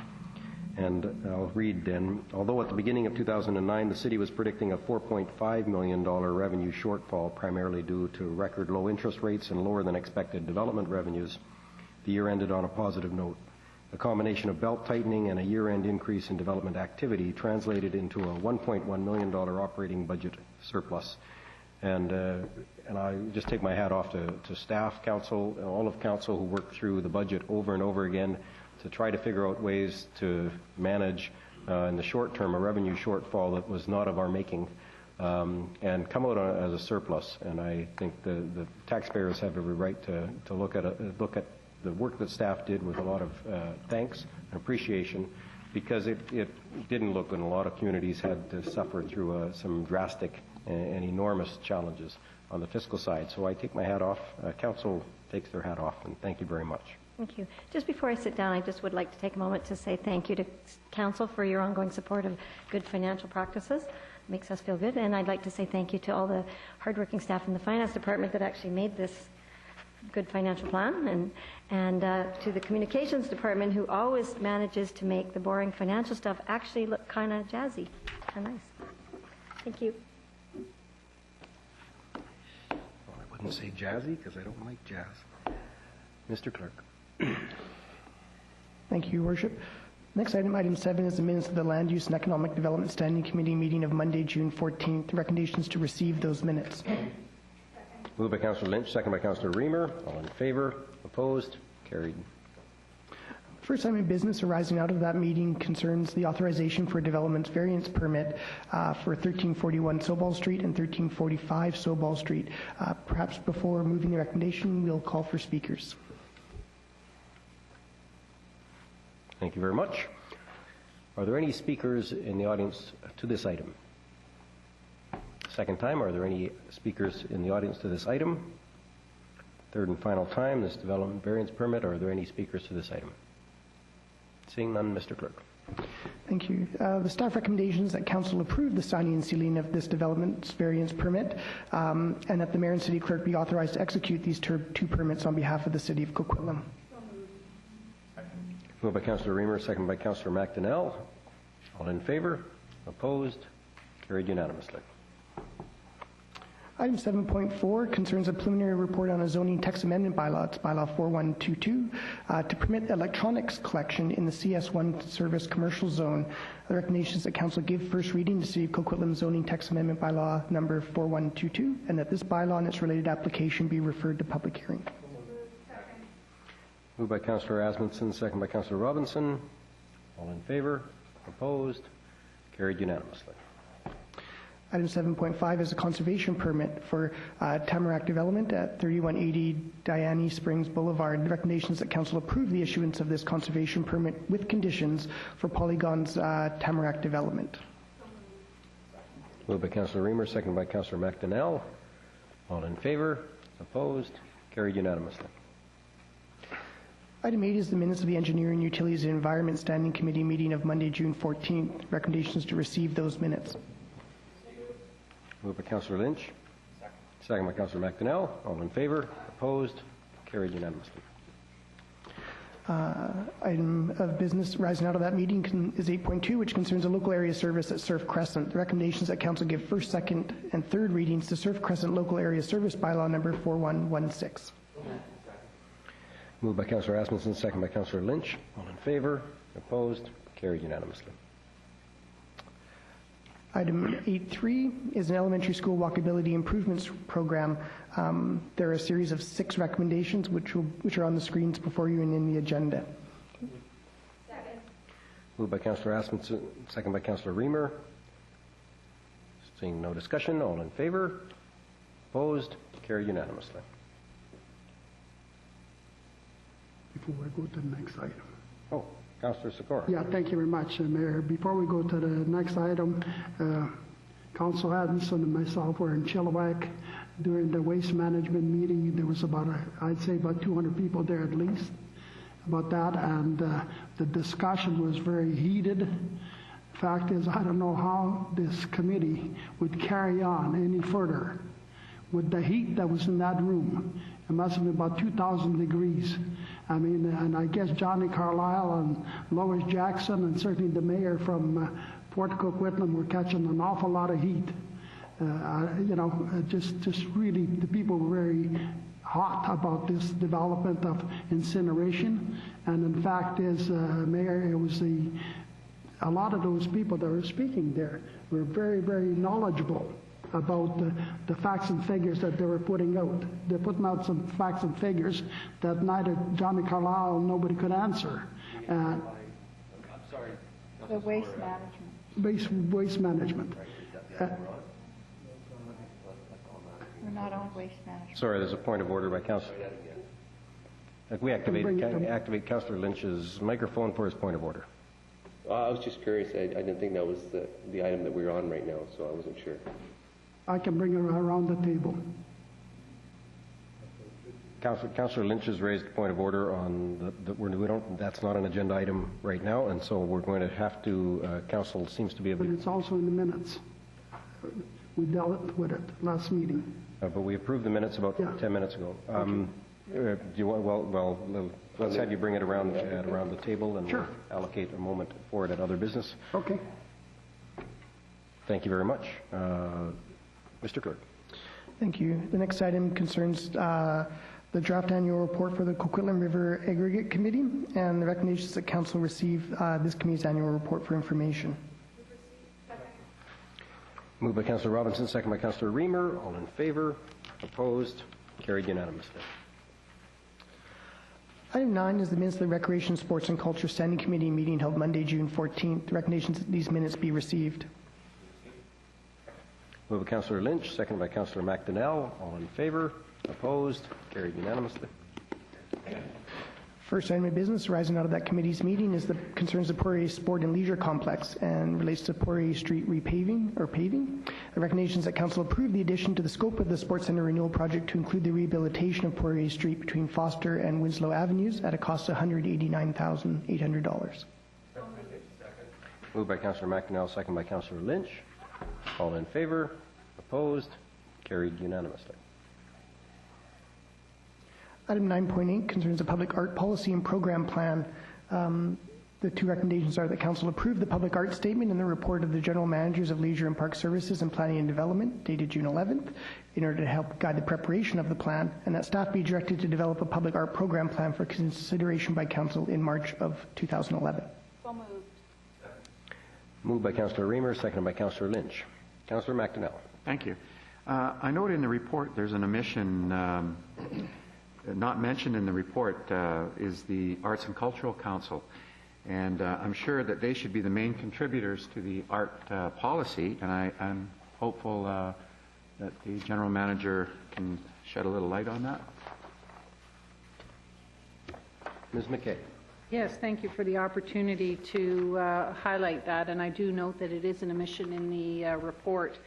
And I'll read then. Although at the beginning of 2009, the city was predicting a $4.5 million revenue shortfall, primarily due to record low interest rates and lower than expected development revenues, the year ended on a positive note. A combination of belt tightening and a year-end increase in development activity translated into a $1.1 million operating budget surplus. And I just take my hat off to staff, council, all of council who worked through the budget over and over again to try to figure out ways to manage in the short term a revenue shortfall that was not of our making and come out as a surplus. And I think the taxpayers have every right to look at the work that staff did with a lot of thanks and appreciation, because it didn't look, and a lot of communities had to suffer through some drastic and enormous challenges on the fiscal side. So I take my hat off. Council takes their hat off, and thank you very much. Thank you. Just before I sit down, I just would like to take a moment to say thank you to council for your ongoing support of good financial practices. It makes us feel good. And I'd like to say thank you to all the hardworking staff in the finance department that actually made this good financial plan, and to the communications department who always manages to make the boring financial stuff actually look kind of jazzy. Kind of nice. Thank you. Well, I wouldn't say jazzy because I don't like jazz. Mr. Clerk. Thank you, Your Worship. Next item, item 7, is the minutes of the Land Use and Economic Development Standing Committee meeting of Monday, June 14th. Recommendations to receive those minutes. Moved by Councillor Lynch, second by Councillor Reamer. All in favor? Opposed? Carried. First item of business arising out of that meeting concerns the authorization for development's variance permit for 1341 Soball Street and 1345 Soball Street. Perhaps before moving the recommendation, we'll call for speakers. Thank you very much. Are there any speakers in the audience to this item? Second time, are there any speakers in the audience to this item? Third and final time, this development variance permit. Are there any speakers to this item? Seeing none, Mr. Clerk. Thank you. The staff recommendations that Council approve the signing and sealing of this development variance permit and that the Mayor and City Clerk be authorized to execute these two permits on behalf of the City of Coquitlam. Moved by Councillor Reamer, second by Councillor McDonnell. All in favor? Opposed? Carried unanimously. Item 7.4 concerns a preliminary report on a zoning text amendment bylaw. It's Bylaw 4122 to permit electronics collection in the CS1 service commercial zone. The recommendations that Council give first reading to City of Coquitlam zoning text amendment bylaw number 4122 and that this bylaw and its related application be referred to public hearing. Moved by Councillor Asmundson, second by Councillor Robinson. All in favor? Opposed? Carried unanimously. Item 7.5 is a conservation permit for Tamarack Development at 3180 Dayanee Springs Boulevard. The recommendations that Council approve the issuance of this conservation permit with conditions for Polygon's Tamarack Development. Moved by Councillor Reamer, second by Councillor McDonnell. All in favor? Opposed? Carried unanimously. Item 8 is the minutes of the Engineering, Utilities, and Environment Standing Committee meeting of Monday, June 14th. Recommendations to receive those minutes. Moved by Councillor Lynch. Second by Councillor McDonnell. All in favor? Opposed? Carried unanimously. Item of business rising out of that meeting is 8.2, which concerns a local area service at Surf Crescent. The recommendations that Council give first, second, and third readings to Surf Crescent Local Area Service Bylaw number 4116. Moved by Councillor Asmundson, second by Councillor Lynch. All in favor? Opposed? Carried unanimously. Item 8.3 is an elementary school walkability improvements program. There are a series of 6 recommendations which are on the screens before you and in the agenda. Second. Moved by Councillor Asmundson, second by Councillor Reamer. Seeing no discussion, all in favor? Opposed? Carried unanimously. Before we go to the next item. Oh, Councillor Sikora. Yeah, thank you very much, Mayor. Before we go to the next item, Council Adamson and myself were in Chilliwack during the waste management meeting. There was I'd say about 200 people there at least about that, and the discussion was very heated. Fact is, I don't know how this committee would carry on any further with the heat that was in that room. It must have been about 2,000 degrees. I mean, and I guess Johnny Carlisle and Lois Jackson and certainly the mayor from Port Coquitlam were catching an awful lot of heat. Just really, the people were very hot about this development of incineration. And in fact, Mayor, it was a lot of those people that were speaking there were very, very knowledgeable about the facts and figures that they were putting out. They're putting out some facts and figures that neither Johnny Carlisle or nobody could answer. I'm sorry. The waste management. Waste management. We're not on waste management. Sorry, there's a point of order by Councillor. We activate Councillor Lynch's microphone for his point of order. I was just curious. I didn't think that was the item that we're on right now, so I wasn't sure. I can bring her around the table. Councillor Lynch has raised a point of order on that's not an agenda item right now, and so we're going to have to, Council seems to be able to... But it's also in the minutes. We dealt with it last meeting. But we approved the minutes about 10 minutes ago. Do you want, let's have you bring it around the table and sure. We'll allocate a moment for it at other business. Okay. Thank you very much. Mr. Clerk. Thank you. The next item concerns the draft annual report for the Coquitlam River Aggregate Committee, and the recommendations that Council receive this committee's annual report for information. Moved by Councillor Robinson, second by Councillor Reamer. All in favour? Opposed? Carried unanimously. Item 9 is the minutes of the Recreation, Sports and Culture Standing Committee meeting held Monday, June 14th. The recommendations that these minutes be received. Moved by Councillor Lynch, second by Councillor McDonnell. All in favour? Opposed? Carried unanimously. First item of business arising out of that committee's meeting is the concerns of Poirier Sport and Leisure Complex and relates to Poirier Street repaving or paving. The recommendations that Council approve the addition to the scope of the Sports Centre renewal project to include the rehabilitation of Poirier Street between Foster and Winslow Avenues at a cost of $189,800. Moved by Councillor McDonnell, second by Councillor Lynch. All in favour? Opposed? Carried unanimously. Item 9.8 concerns the public art policy and program plan. The two recommendations are that Council approve the public art statement and the report of the General Managers of Leisure and Park Services and Planning and Development dated June 11th in order to help guide the preparation of the plan, and that staff be directed to develop a public art program plan for consideration by Council in March of 2011. So moved. Moved by Councillor Reamer, seconded by Councillor Lynch. Councillor McDonnell. Thank you. I note in the report there's an omission, not mentioned in the report, is the Arts and Cultural Council. And I'm sure that they should be the main contributors to the art policy, and I'm hopeful that the General Manager can shed a little light on that. Ms. McKay. Yes, thank you for the opportunity to highlight that, and I do note that it is an omission in the report.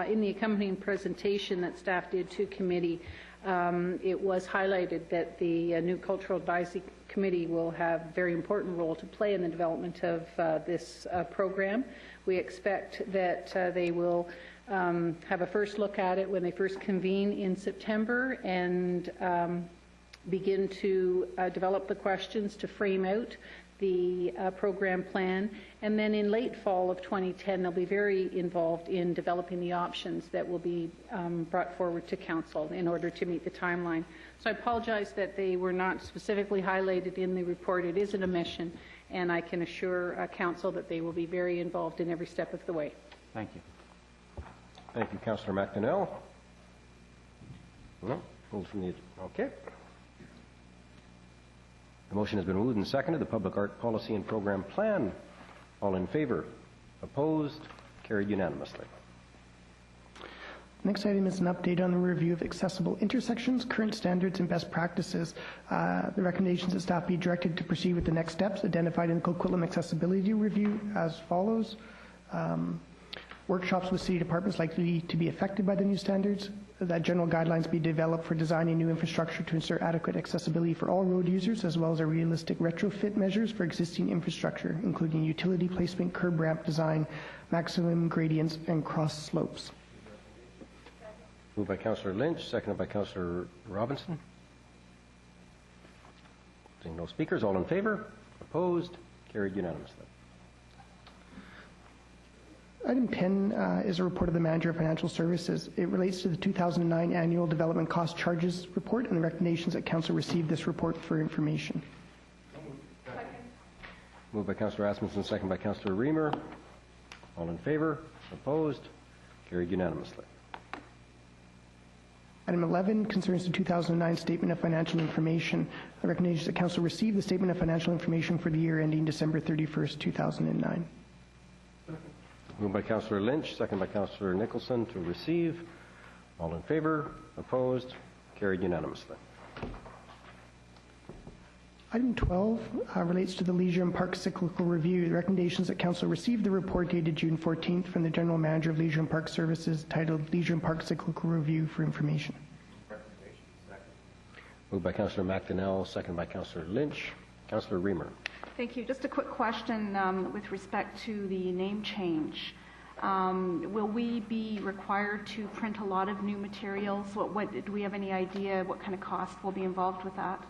In the accompanying presentation that staff did to committee, it was highlighted that the new Cultural Advisory Committee will have a very important role to play in the development of this program. We expect that they will have a first look at it when they first convene in September and begin to develop the questions to frame out the program plan, and then in late fall of 2010 they'll be very involved in developing the options that will be brought forward to Council in order to meet the timeline. So I apologize that they were not specifically highlighted in the report. It is an omission, and I can assure Council that they will be very involved in every step of the way. Thank you. Thank you, Councillor McDonnell. No, pulled from the okay. The motion has been moved and seconded. The Public Art Policy and Program Plan. All in favour? Opposed? Carried unanimously. Next item is an update on the review of accessible intersections, current standards, and best practices. The recommendations that staff be directed to proceed with the next steps identified in the Coquitlam Accessibility Review as follows. Workshops with city departments likely to be affected by the new standards, that general guidelines be developed for designing new infrastructure to ensure adequate accessibility for all road users, as well as a realistic retrofit measures for existing infrastructure, including utility placement, curb ramp design, maximum gradients, and cross slopes. Moved by Councillor Lynch, seconded by Councillor Robinson. Seeing no speakers, all in favour? Opposed? Carried unanimously. Item 10 is a report of the Manager of Financial Services. It relates to the 2009 Annual Development Cost Charges Report and the recommendations that Council receive this report for information. Moved by Councillor Asmussen, second by Councillor Reamer. All in favour? Opposed? Carried unanimously. Item 11 concerns the 2009 Statement of Financial Information. The recommendations that Council receive the Statement of Financial Information for the year ending December 31st, 2009. Moved by Councillor Lynch, second by Councillor Nicholson to receive. All in favour? Opposed? Carried unanimously. Item 12 relates to the Leisure and Park Cyclical Review. The recommendations that Council received the report dated June 14th from the General Manager of Leisure and Park Services titled Leisure and Park Cyclical Review for information. Moved by Councillor McDonnell, second by Councillor Lynch. Councillor Reamer. Thank you. Just a quick question with respect to the name change. Will we be required to print a lot of new materials? Do we have any idea what kind of cost will be involved with that?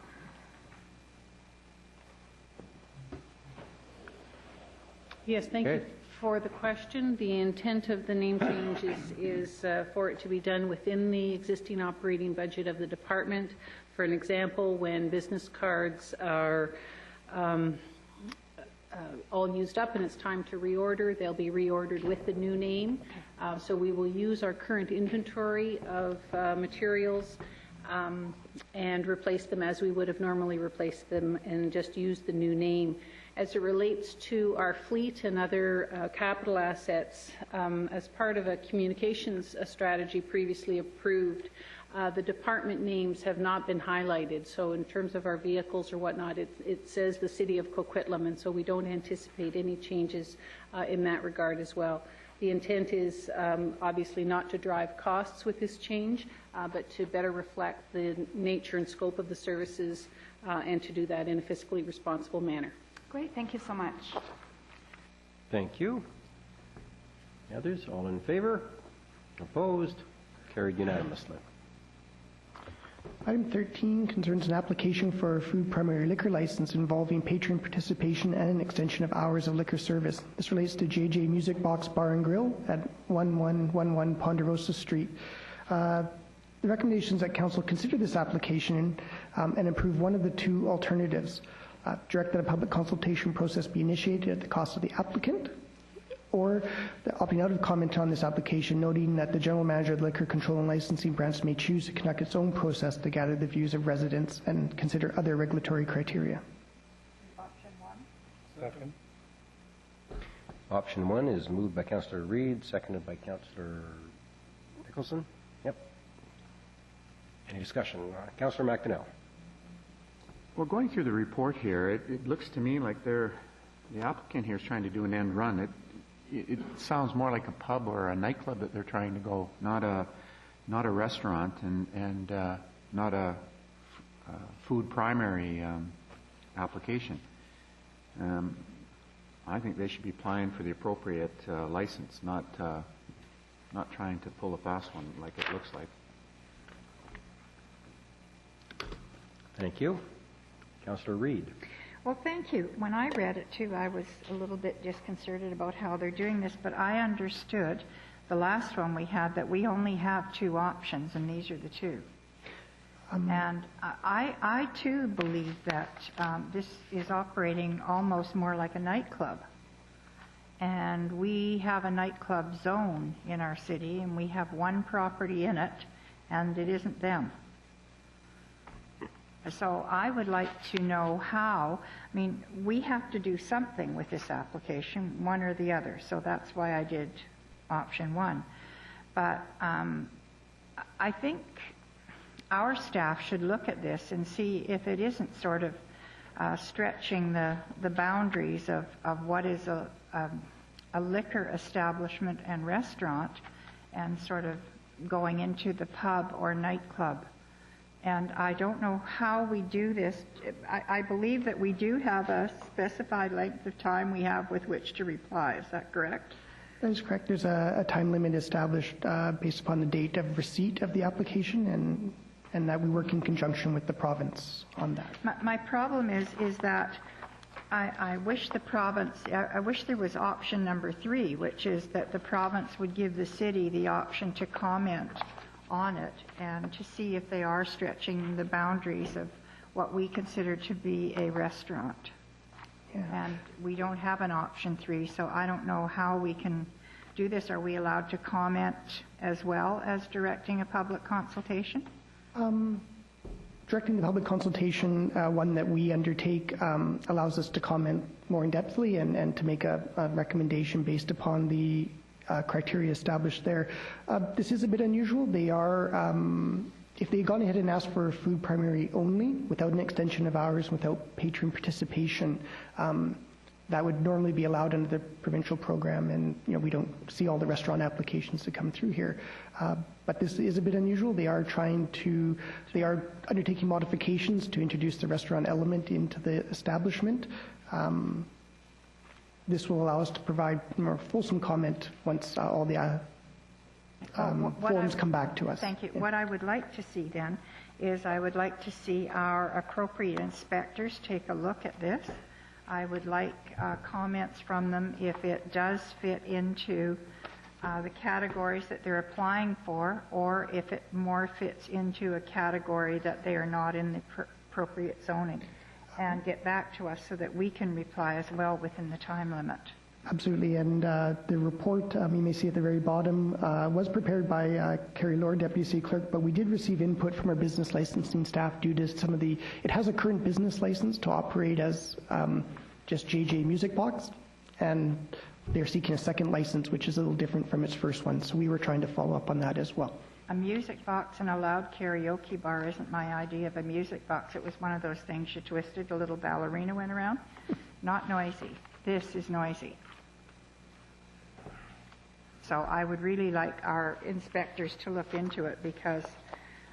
Yes, thank you for the question. The intent of the name change is for it to be done within the existing operating budget of the department. For an example, when business cards are all used up and it's time to reorder, they'll be reordered with the new name. So we will use our current inventory of materials and replace them as we would have normally replaced them and just use the new name. As it relates to our fleet and other capital assets, as part of a communications strategy previously approved, the department names have not been highlighted. So in terms of our vehicles or whatnot, it says the City of Coquitlam, and so we don't anticipate any changes in that regard as well. The intent is obviously not to drive costs with this change, but to better reflect the nature and scope of the services and to do that in a fiscally responsible manner. Great, thank you so much. Thank you. Others, all in favor? Opposed? Carried unanimously. Item 13 concerns an application for a food primary liquor license involving patron participation and an extension of hours of liquor service. This relates to JJ Music Box Bar and Grill at 1111 Ponderosa Street. The recommendation is that Council consider this application and approve one of the two alternatives. Direct that a public consultation process be initiated at the cost of the applicant, or the opting out of comment on this application, noting that the General Manager of the Liquor Control and Licensing Branch may choose to conduct its own process to gather the views of residents and consider other regulatory criteria. Option 1. Second. Option 1 is moved by Councillor Reid, seconded by Councillor Nicholson. Yep. Any discussion? Councillor McDonnell. Well, going through the report here, it looks to me like the applicant here is trying to do an end run. It sounds more like a pub or a nightclub that they're trying to go, not a restaurant and not a food primary application. I think they should be applying for the appropriate license, not trying to pull a fast one like it looks like. Thank you. Councillor Reid. Well, thank you. When I read it too, I was a little bit disconcerted about how they're doing this, but I understood the last one we had that we only have two options, and these are the two. And I too believe that this is operating almost more like a nightclub. And we have a nightclub zone in our city, and we have one property in it, and it isn't them. So I would like to know how, I mean, we have to do something with this application, one or the other. So that's why I did option 1. But I think our staff should look at this and see if it isn't sort of stretching the boundaries of what is a liquor establishment and restaurant and sort of going into the pub or nightclub. And I don't know how we do this. I believe that we do have a specified length of time we have with which to reply. Is that correct? That is correct. There's a time limit established based upon the date of receipt of the application, and that we work in conjunction with the province on that. My problem is that I wish the province, I wish there was option number 3, which is that the province would give the city the option to comment on it and to see if they are stretching the boundaries of what we consider to be a restaurant. Yeah. And we don't have an option 3, so I don't know how we can do this. Are we allowed to comment as well as directing a public consultation? Directing the public consultation, one that we undertake, allows us to comment more in-depthly and to make a recommendation based upon the criteria established there. This is a bit unusual. They are, if they had gone ahead and asked for food primary only, without an extension of hours, without patron participation, that would normally be allowed under the provincial program, and we don't see all the restaurant applications that come through here. But this is a bit unusual. They are undertaking modifications to introduce the restaurant element into the establishment. This will allow us to provide more fulsome comment once all the forms come back to us. Thank you. Yeah. What I would like to see then is I would like to see our appropriate inspectors take a look at this. I would like comments from them if it does fit into the categories that they're applying for, or if it more fits into a category that they are not in the appropriate zoning, and get back to us so that we can reply as well within the time limit. Absolutely, and the report, you may see at the very bottom, was prepared by Carrie Lord, Deputy City Clerk, but we did receive input from our business licensing staff due to some of the, it has a current business license to operate as just JJ Music Box, and they're seeking a second license, which is a little different from its first one, so we were trying to follow up on that as well. A music box and a loud karaoke bar isn't my idea of a music box. It was one of those things you twisted, a little ballerina went around. Not noisy. This is noisy. So I would really like our inspectors to look into it, because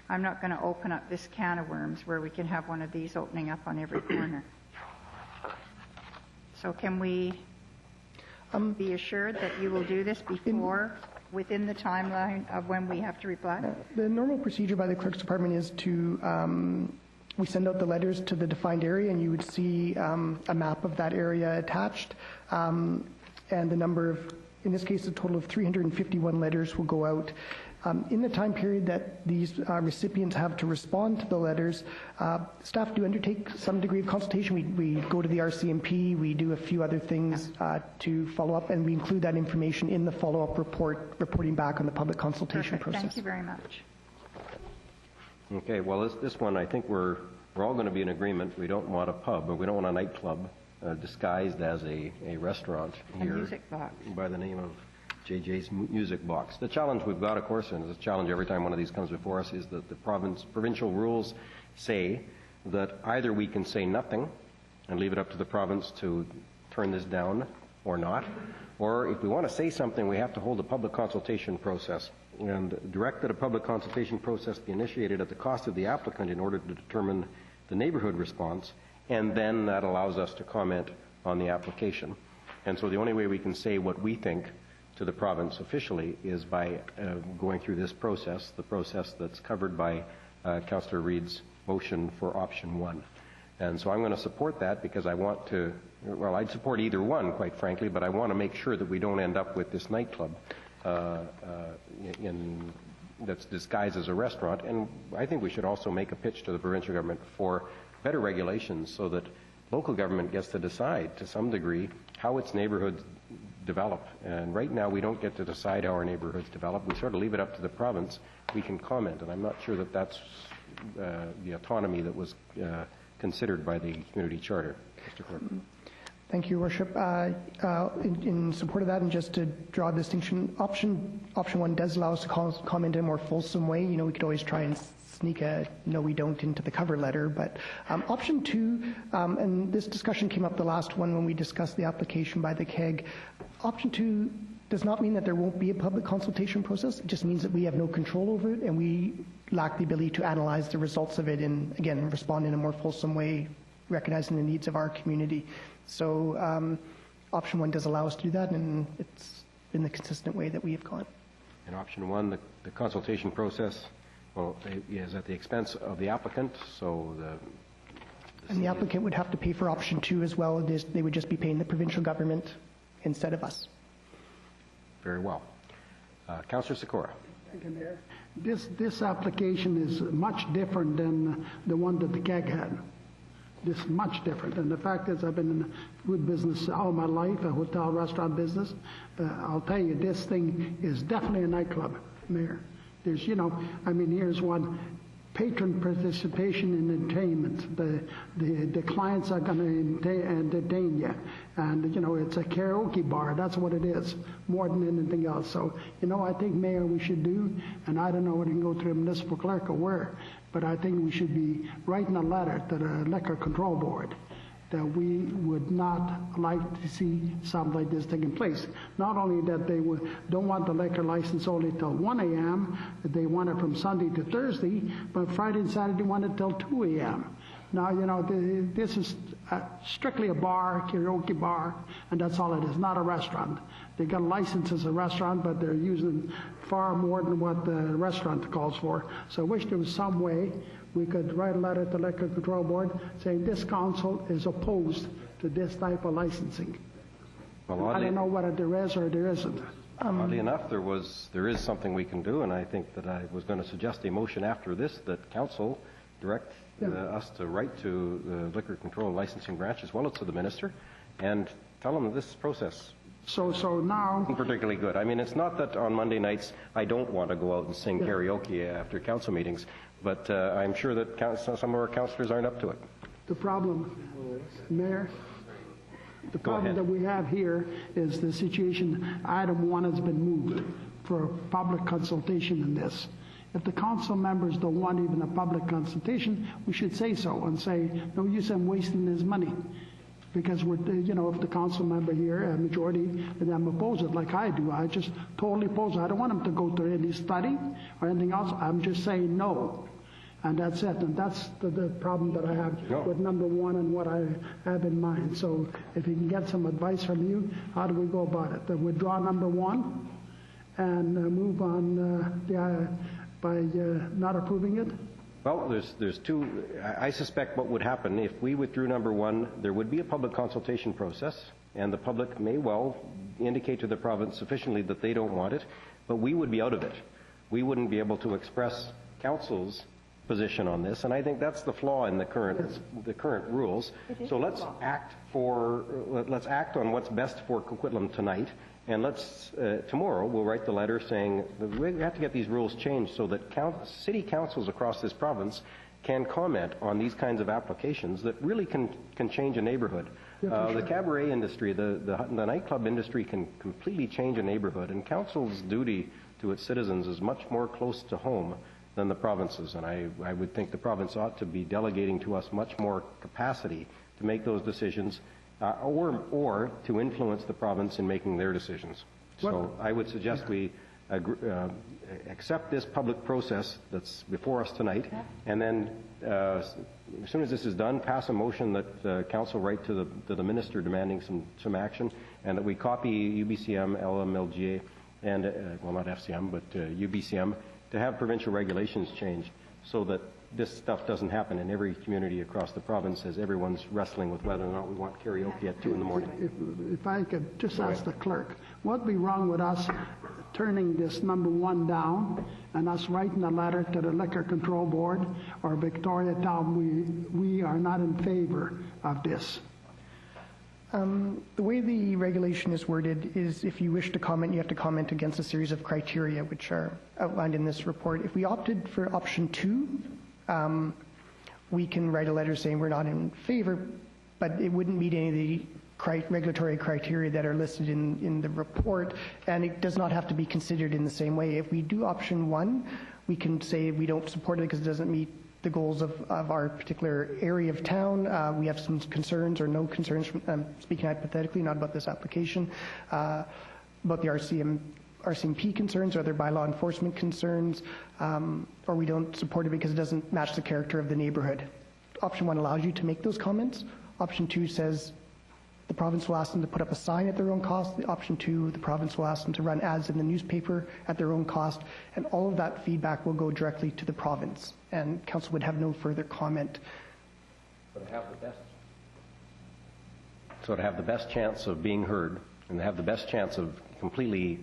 I'm not going to open up this can of worms where we can have one of these opening up on every corner. So can we be assured that you will do this within the timeline of when we have to reply? The normal procedure by the Clerk's Department is to, we send out the letters to the defined area, and you would see a map of that area attached, and the number of, in this case, a total of 351 letters will go out. In the time period that these recipients have to respond to the letters, staff do undertake some degree of consultation. We go to the RCMP, we do a few other things to follow up, and we include that information in the follow-up report, reporting back on the public consultation process. Thank you very much. Okay, well, this one, I think we're all going to be in agreement. We don't want a pub, or we don't want a nightclub disguised as a restaurant here. A music box. By the name of JJ's Music Box. The challenge we've got, of course, and it's a challenge every time one of these comes before us, is that the provincial rules say that either we can say nothing and leave it up to the province to turn this down or not, or if we want to say something, we have to hold a public consultation process and direct that a public consultation process be initiated at the cost of the applicant in order to determine the neighborhood response, and then that allows us to comment on the application. And so the only way we can say what we think to the province officially is by going through this process, the process that's covered by Councillor Reid's motion for option 1. And so I'm going to support that, because I want to, well, I'd support either one, quite frankly, but I want to make sure that we don't end up with this nightclub that's disguised as a restaurant. And I think we should also make a pitch to the provincial government for better regulations, so that local government gets to decide to some degree how its neighborhoods develop. And right now we don't get to decide how our neighborhoods develop. We sort of leave it up to the province. We can comment, and I'm not sure that that's the autonomy that was considered by the community charter. Mr. Clerk. Thank you, Worship. In support of that, and just to draw a distinction, option 1 does allow us to comment in a more fulsome way. You know, we could always try and sneak a no we don't into the cover letter, but option 2, and this discussion came up the last one when we discussed the application by the KEG, option 2 does not mean that there won't be a public consultation process. It just means that we have no control over it, and we lack the ability to analyze the results of it and, again, respond in a more fulsome way, recognizing the needs of our community. So option 1 does allow us to do that, and it's been the consistent way that we have gone. In option 1, the consultation process, well, is at the expense of the applicant, so and the applicant would have to pay for option 2 as well. They would just be paying the provincial government instead of us. Very well. Councillor Sikora. Thank you, Mayor. This application is much different than the one that the KEG had. This is much different. And the fact is, I've been in the food business all my life, a hotel restaurant business. I'll tell you, this thing is definitely a nightclub, Mayor. There's, you know, I mean, here's one. Patron participation in entertainment. The clients are going to entertain you. And, you know, it's a karaoke bar. That's what it is, more than anything else. So, you know, I think, Mayor, we should do, and I don't know whether it can go through a municipal clerk or where, but I think we should be writing a letter to the Liquor Control Board that we would not like to see something like this taking place. Not only that they don't want the liquor license only till 1 a.m., they want it from Sunday to Thursday, but Friday and Saturday want it till 2 a.m. Now, you know, this is strictly a bar, karaoke bar, and that's all it is, not a restaurant. They got a license as a restaurant, but they're using far more than what the restaurant calls for. So I wish there was some way we could write a letter to the Liquor Control Board saying this council is opposed to this type of licensing. Well, I don't know whether there is or there isn't. Oddly enough, there is something we can do, and I think that I was going to suggest a motion after this that council direct us to write to the Liquor Control and Licensing Branch as well as to the minister and tell them that this process So now... isn't particularly good. I mean, it's not that on Monday nights I don't want to go out and sing karaoke after council meetings, but I'm sure that some of our councillors aren't up to it. The problem, Mayor, the problem that we have here is the situation, item 1 has been moved for public consultation in this. If the council members don't want even a public consultation, we should say so and say, no use in wasting his money. Because we're, if the council member here, a majority of them oppose it like I do, I just totally oppose it. I don't want them to go to any study or anything else. I'm just saying no. And that's it. And that's the problem that I have with number 1 and what I have in mind. So if you can get some advice from you, how do we go about it? Withdraw number 1 and move on by not approving it? Well, there's two. I suspect what would happen if we withdrew number 1, there would be a public consultation process, and the public may well indicate to the province sufficiently that they don't want it, but we would be out of it. We wouldn't be able to express council's position on this, and I think that's the flaw in the current rules. So let's act on what's best for Coquitlam tonight, and let's tomorrow we'll write the letter saying that we have to get these rules changed so that city councils across this province can comment on these kinds of applications that really can change a neighborhood. The cabaret industry, the nightclub industry can completely change a neighborhood, and council's duty to its citizens is much more close to home than the provinces, and I would think the province ought to be delegating to us much more capacity to make those decisions or to influence the province in making their decisions. So I would suggest we accept this public process that's before us tonight, and then as soon as this is done, pass a motion that council write to the minister demanding some action, and that we copy UBCM, LMLGA, and, well, not FCM, but UBCM, to have provincial regulations changed so that this stuff doesn't happen in every community across the province as everyone's wrestling with whether or not we want karaoke at 2 in the morning. If I could just ask the clerk, what'd be wrong with us turning this number 1 down and us writing a letter to the Liquor Control Board or Victoria Town, we are not in favor of this? The way the regulation is worded is if you wish to comment, you have to comment against a series of criteria which are outlined in this report. If we opted for option 2, we can write a letter saying we're not in favor, but it wouldn't meet any of the regulatory criteria that are listed in the report, and it does not have to be considered in the same way. If we do option 1, we can say we don't support it because it doesn't meet the goals of our particular area of town. We have some concerns or no concerns, speaking hypothetically, not about this application, about the RCMP concerns or other bylaw enforcement concerns, or we don't support it because it doesn't match the character of the neighborhood. Option 1 allows you to make those comments. Option 2 says the province will ask them to put up a sign at their own cost. The option 2, the province will ask them to run ads in the newspaper at their own cost, and all of that feedback will go directly to the province, and council would have no further comment. So to have the best chance of being heard and to have the best chance of completely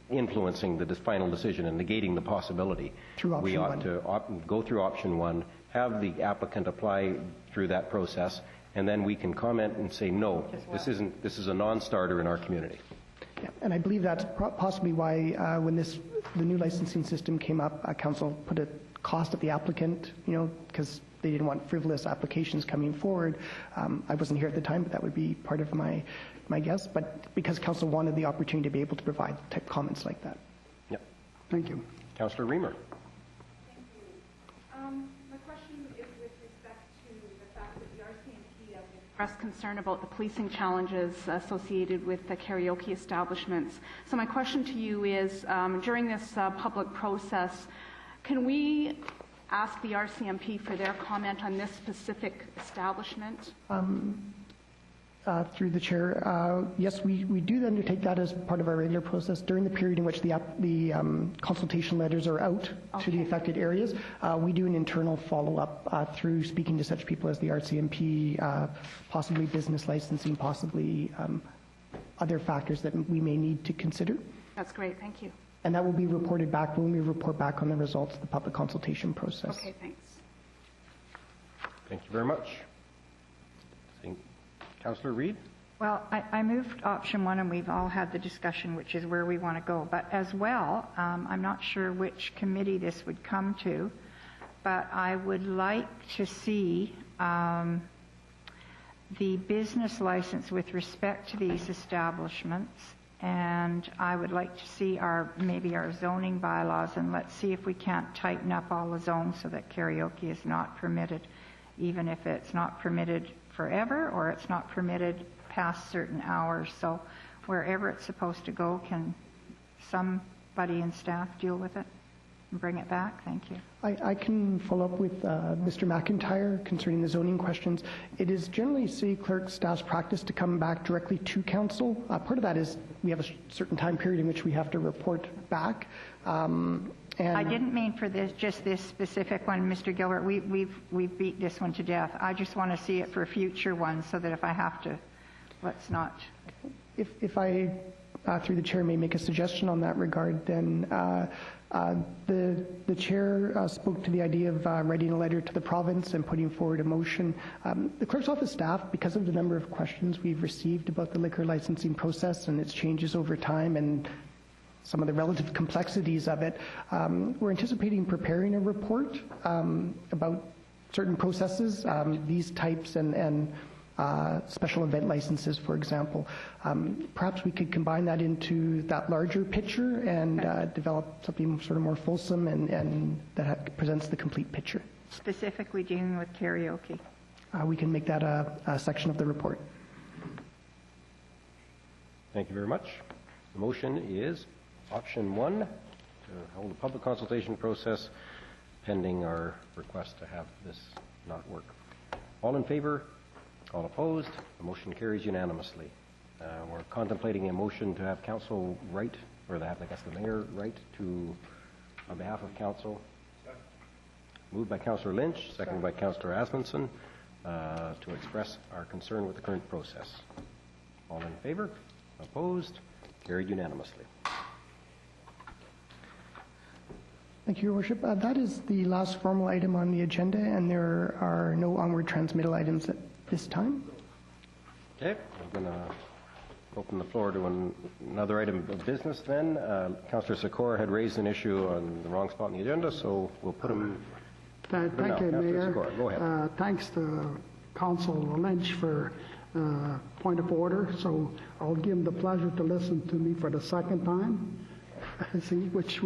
influencing the final decision and negating the possibility, we ought to go through option 1, have the applicant apply through that process, and then we can comment and say, no, this is a non-starter in our community. Yeah, and I believe that's possibly why when the new licensing system came up, council put a cost of the applicant, because they didn't want frivolous applications coming forward. I wasn't here at the time, but that would be part of my guess. But because council wanted the opportunity to be able to provide type comments like that. Yep. Thank you. Councillor Reamer. My question is with respect to the fact that the RCMP has expressed concern about the policing challenges associated with the karaoke establishments. So my question to you is, during this public process, can we ask the RCMP for their comment on this specific establishment? Through the chair, yes, we do undertake that as part of our regular process. During the period in which the consultation letters are out to the affected areas, we do an internal follow-up through speaking to such people as the RCMP, possibly business licensing, possibly other factors that we may need to consider. That's great, thank you. And that will be reported back when we report back on the results of the public consultation process. Okay, thanks. Thank you very much. Councillor Reid? Well, I moved option 1, and we've all had the discussion, which is where we want to go. But as well, I'm not sure which committee this would come to, but I would like to see the business license with respect to these establishments, and I would like to see maybe our zoning bylaws, and let's see if we can't tighten up all the zones so that karaoke is not permitted, even if it's not permitted forever, or it's not permitted past certain hours. So wherever it's supposed to go, can somebody in staff deal with it and bring it back? Thank you. I can follow up with Mr. McIntyre concerning the zoning questions. It is generally city clerk staff's practice to come back directly to council. Part of that is we have a certain time period in which we have to report back. And I didn't mean for just this specific one, Mr. Gilbert. We've beat this one to death. I just want to see it for future ones, so that if I have to, let's not. If I, through the chair, may make a suggestion on that regard, then the chair spoke to the idea of writing a letter to the province and putting forward a motion. The clerk's office staff, because of the number of questions we've received about the liquor licensing process and its changes over time and some of the relative complexities of it, we're anticipating preparing a report about certain processes, these types and special event licenses, for example. Perhaps we could combine that into that larger picture and develop something sort of more fulsome and that presents the complete picture. Specifically dealing with karaoke. We can make that a section of the report. Thank you very much. The motion is option 1, to hold a public consultation process pending our request to have this not work. All in favor? All opposed? The motion carries unanimously. We're contemplating a motion to have council write, or I guess the mayor write to, on behalf of council. Moved by Councillor Lynch, seconded by Councillor Asmundson, to express our concern with the current process. All in favor? Opposed? Carried unanimously. Thank you, Your Worship. That is the last formal item on the agenda, and there are no onward transmittal items at this time. Okay, I'm going to open the floor to another item of business then. Councillor Sikora had raised an issue on the wrong spot on the agenda, so we'll put him. Thank you, Mayor. Sikora, go ahead. Thanks to Councillor Lynch for point of order, so I'll give him the pleasure to listen to me for the second time. See, which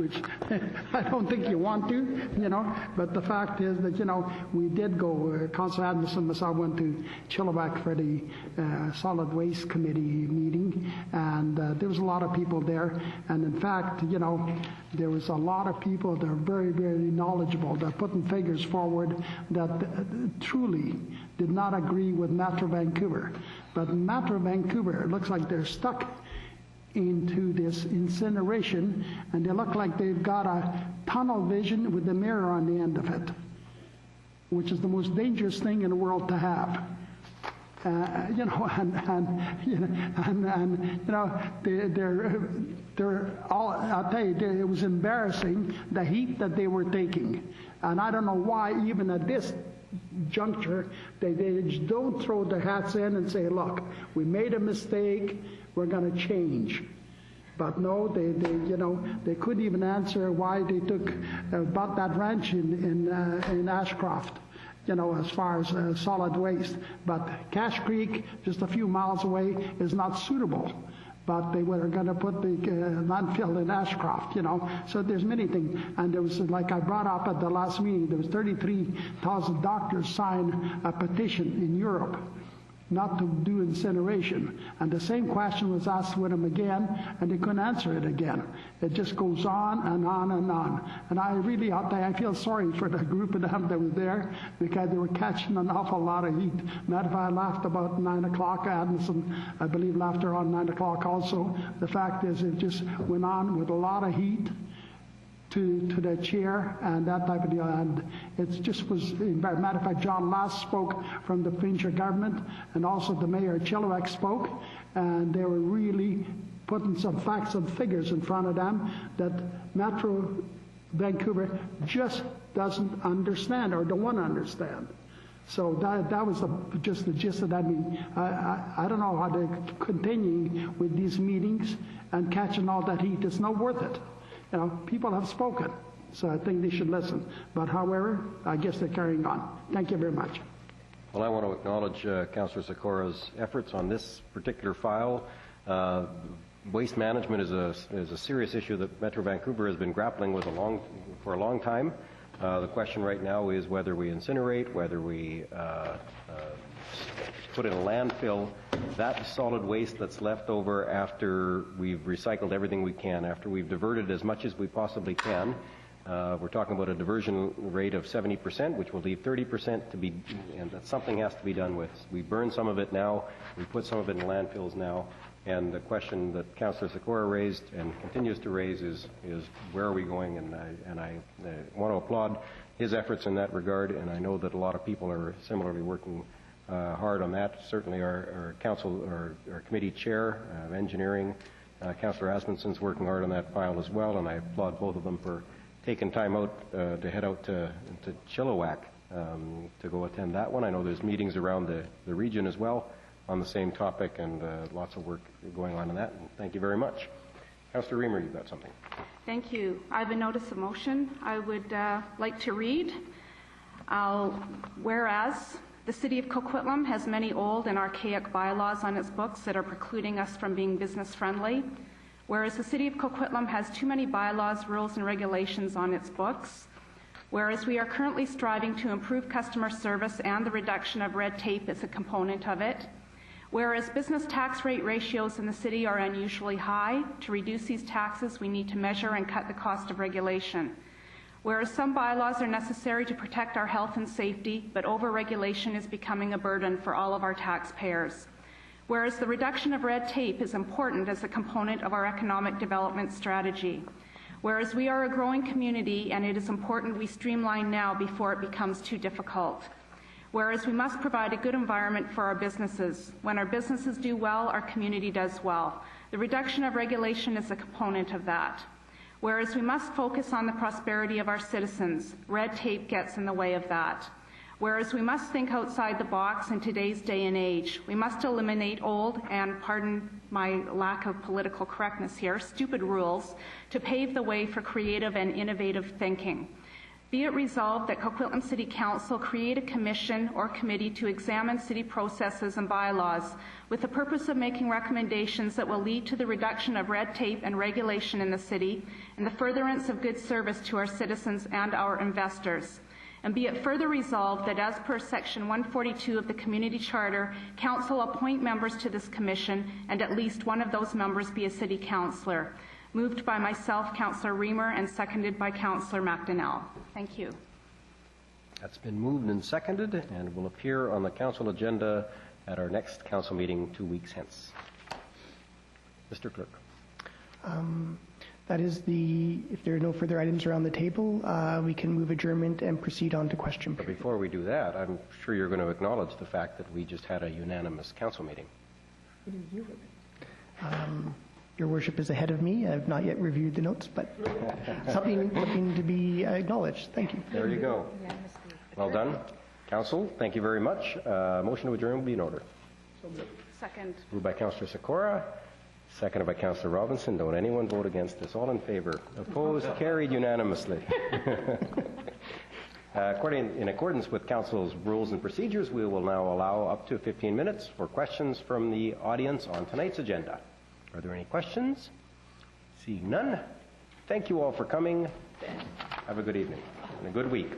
I don't think you want to, but the fact is that, we did go, Councillor Adams and myself went to Chilliwack for the Solid Waste Committee meeting, and there was a lot of people there, and in fact, there was a lot of people that are very, very knowledgeable. They're putting figures forward that truly did not agree with Metro Vancouver. But Metro Vancouver, it looks like they're stuck into this incineration, and they look like they've got a tunnel vision with the mirror on the end of it, which is the most dangerous thing in the world to have. They're all, I'll tell you, it was embarrassing, the heat that they were taking. And I don't know why, even at this juncture, they just don't throw their hats in and say, look, we made a mistake, we're going to change. But no, they couldn't even answer why they bought that ranch in Ashcroft, as far as solid waste. But Cache Creek, just a few miles away, is not suitable. But they were going to put the landfill in Ashcroft, So there's many things. And there was, like I brought up at the last meeting, there was 33,000 doctors signed a petition in Europe not to do incineration. And the same question was asked with them again, and they couldn't answer it again. It just goes on and on and on. And I feel sorry for the group of them that were there, because they were catching an awful lot of heat. Matter of fact, I laughed about 9 o'clock. Adamson, I believe, laughed around 9 o'clock also. The fact is, it just went on with a lot of heat to the chair and that type of deal. And it just was, matter of fact, John Last spoke from the provincial government, and also the Mayor Chilliwack spoke, and they were really putting some facts and figures in front of them that Metro Vancouver just doesn't understand or don't want to understand. So that was just the gist of that meeting. I don't know how they're continuing with these meetings and catching all that heat. It's not worth it. You know, people have spoken, so I think they should listen. But however, I guess they're carrying on. Thank you very much. Well, I want to acknowledge Councillor Sikora's efforts on this particular file. Waste management is a serious issue that Metro Vancouver has been grappling with for a long time. The question right now is whether we incinerate, whether we put in a landfill. That solid waste that's left over after we've recycled everything we can, after we've diverted as much as we possibly can. We're talking about a diversion rate of 70%, which will leave 30% to be, and that something has to be done with. We burn some of it now, we put some of it in landfills now, and the question that Councillor Sikora raised and continues to raise is where are we going? And I want to applaud his efforts in that regard, and I know that a lot of people are similarly working hard on that. Certainly our committee chair of engineering, Councillor Asmunsen's working hard on that file as well, and I applaud both of them for taking time out to head out to Chilliwack to go attend that one. I know there's meetings around the region as well on the same topic, and lots of work going on in that. And thank you very much. Councillor Reamer, you've got something. Thank you. I have a notice of motion I would like to read. Whereas the City of Coquitlam has many old and archaic bylaws on its books that are precluding us from being business friendly. Whereas the City of Coquitlam has too many bylaws, rules, and regulations on its books. Whereas we are currently striving to improve customer service and the reduction of red tape is a component of it. Whereas business tax rate ratios in the city are unusually high, to reduce these taxes we need to measure and cut the cost of regulation. Whereas some bylaws are necessary to protect our health and safety, but over-regulation is becoming a burden for all of our taxpayers. Whereas the reduction of red tape is important as a component of our economic development strategy. Whereas we are a growing community and it is important we streamline now before it becomes too difficult. Whereas we must provide a good environment for our businesses. When our businesses do well, our community does well. The reduction of regulation is a component of that. Whereas we must focus on the prosperity of our citizens. Red tape gets in the way of that. Whereas we must think outside the box in today's day and age. We must eliminate old, and pardon my lack of political correctness here, stupid rules to pave the way for creative and innovative thinking. Be it resolved that Coquitlam City Council create a commission or committee to examine city processes and bylaws with the purpose of making recommendations that will lead to the reduction of red tape and regulation in the city and the furtherance of good service to our citizens and our investors. And be it further resolved that as per Section 142 of the Community Charter, Council appoint members to this commission and at least one of those members be a city councillor. Moved by myself, Councillor Reamer, and seconded by Councillor McDonnell. Thank you. That's been moved and seconded and will appear on the council agenda at our next council meeting 2 weeks hence. Mr. Clerk. That is if there are no further items around the table, we can move adjournment and proceed on to question period. But before we do that, I'm sure you're going to acknowledge the fact that we just had a unanimous council meeting. Your worship is ahead of me. I've not yet reviewed the notes, but something to be acknowledged. Thank you. There you go. Well done. Council, thank you very much. Motion to adjourn will be in order. Second. Moved by Councillor Sikora, seconded by Councillor Robinson. Don't anyone vote against this. All in favor? Opposed? Carried unanimously. In accordance with Council's rules and procedures, we will now allow up to 15 minutes for questions from the audience on tonight's agenda. Are there any questions? Seeing none, thank you all for coming. Have a good evening and a good week.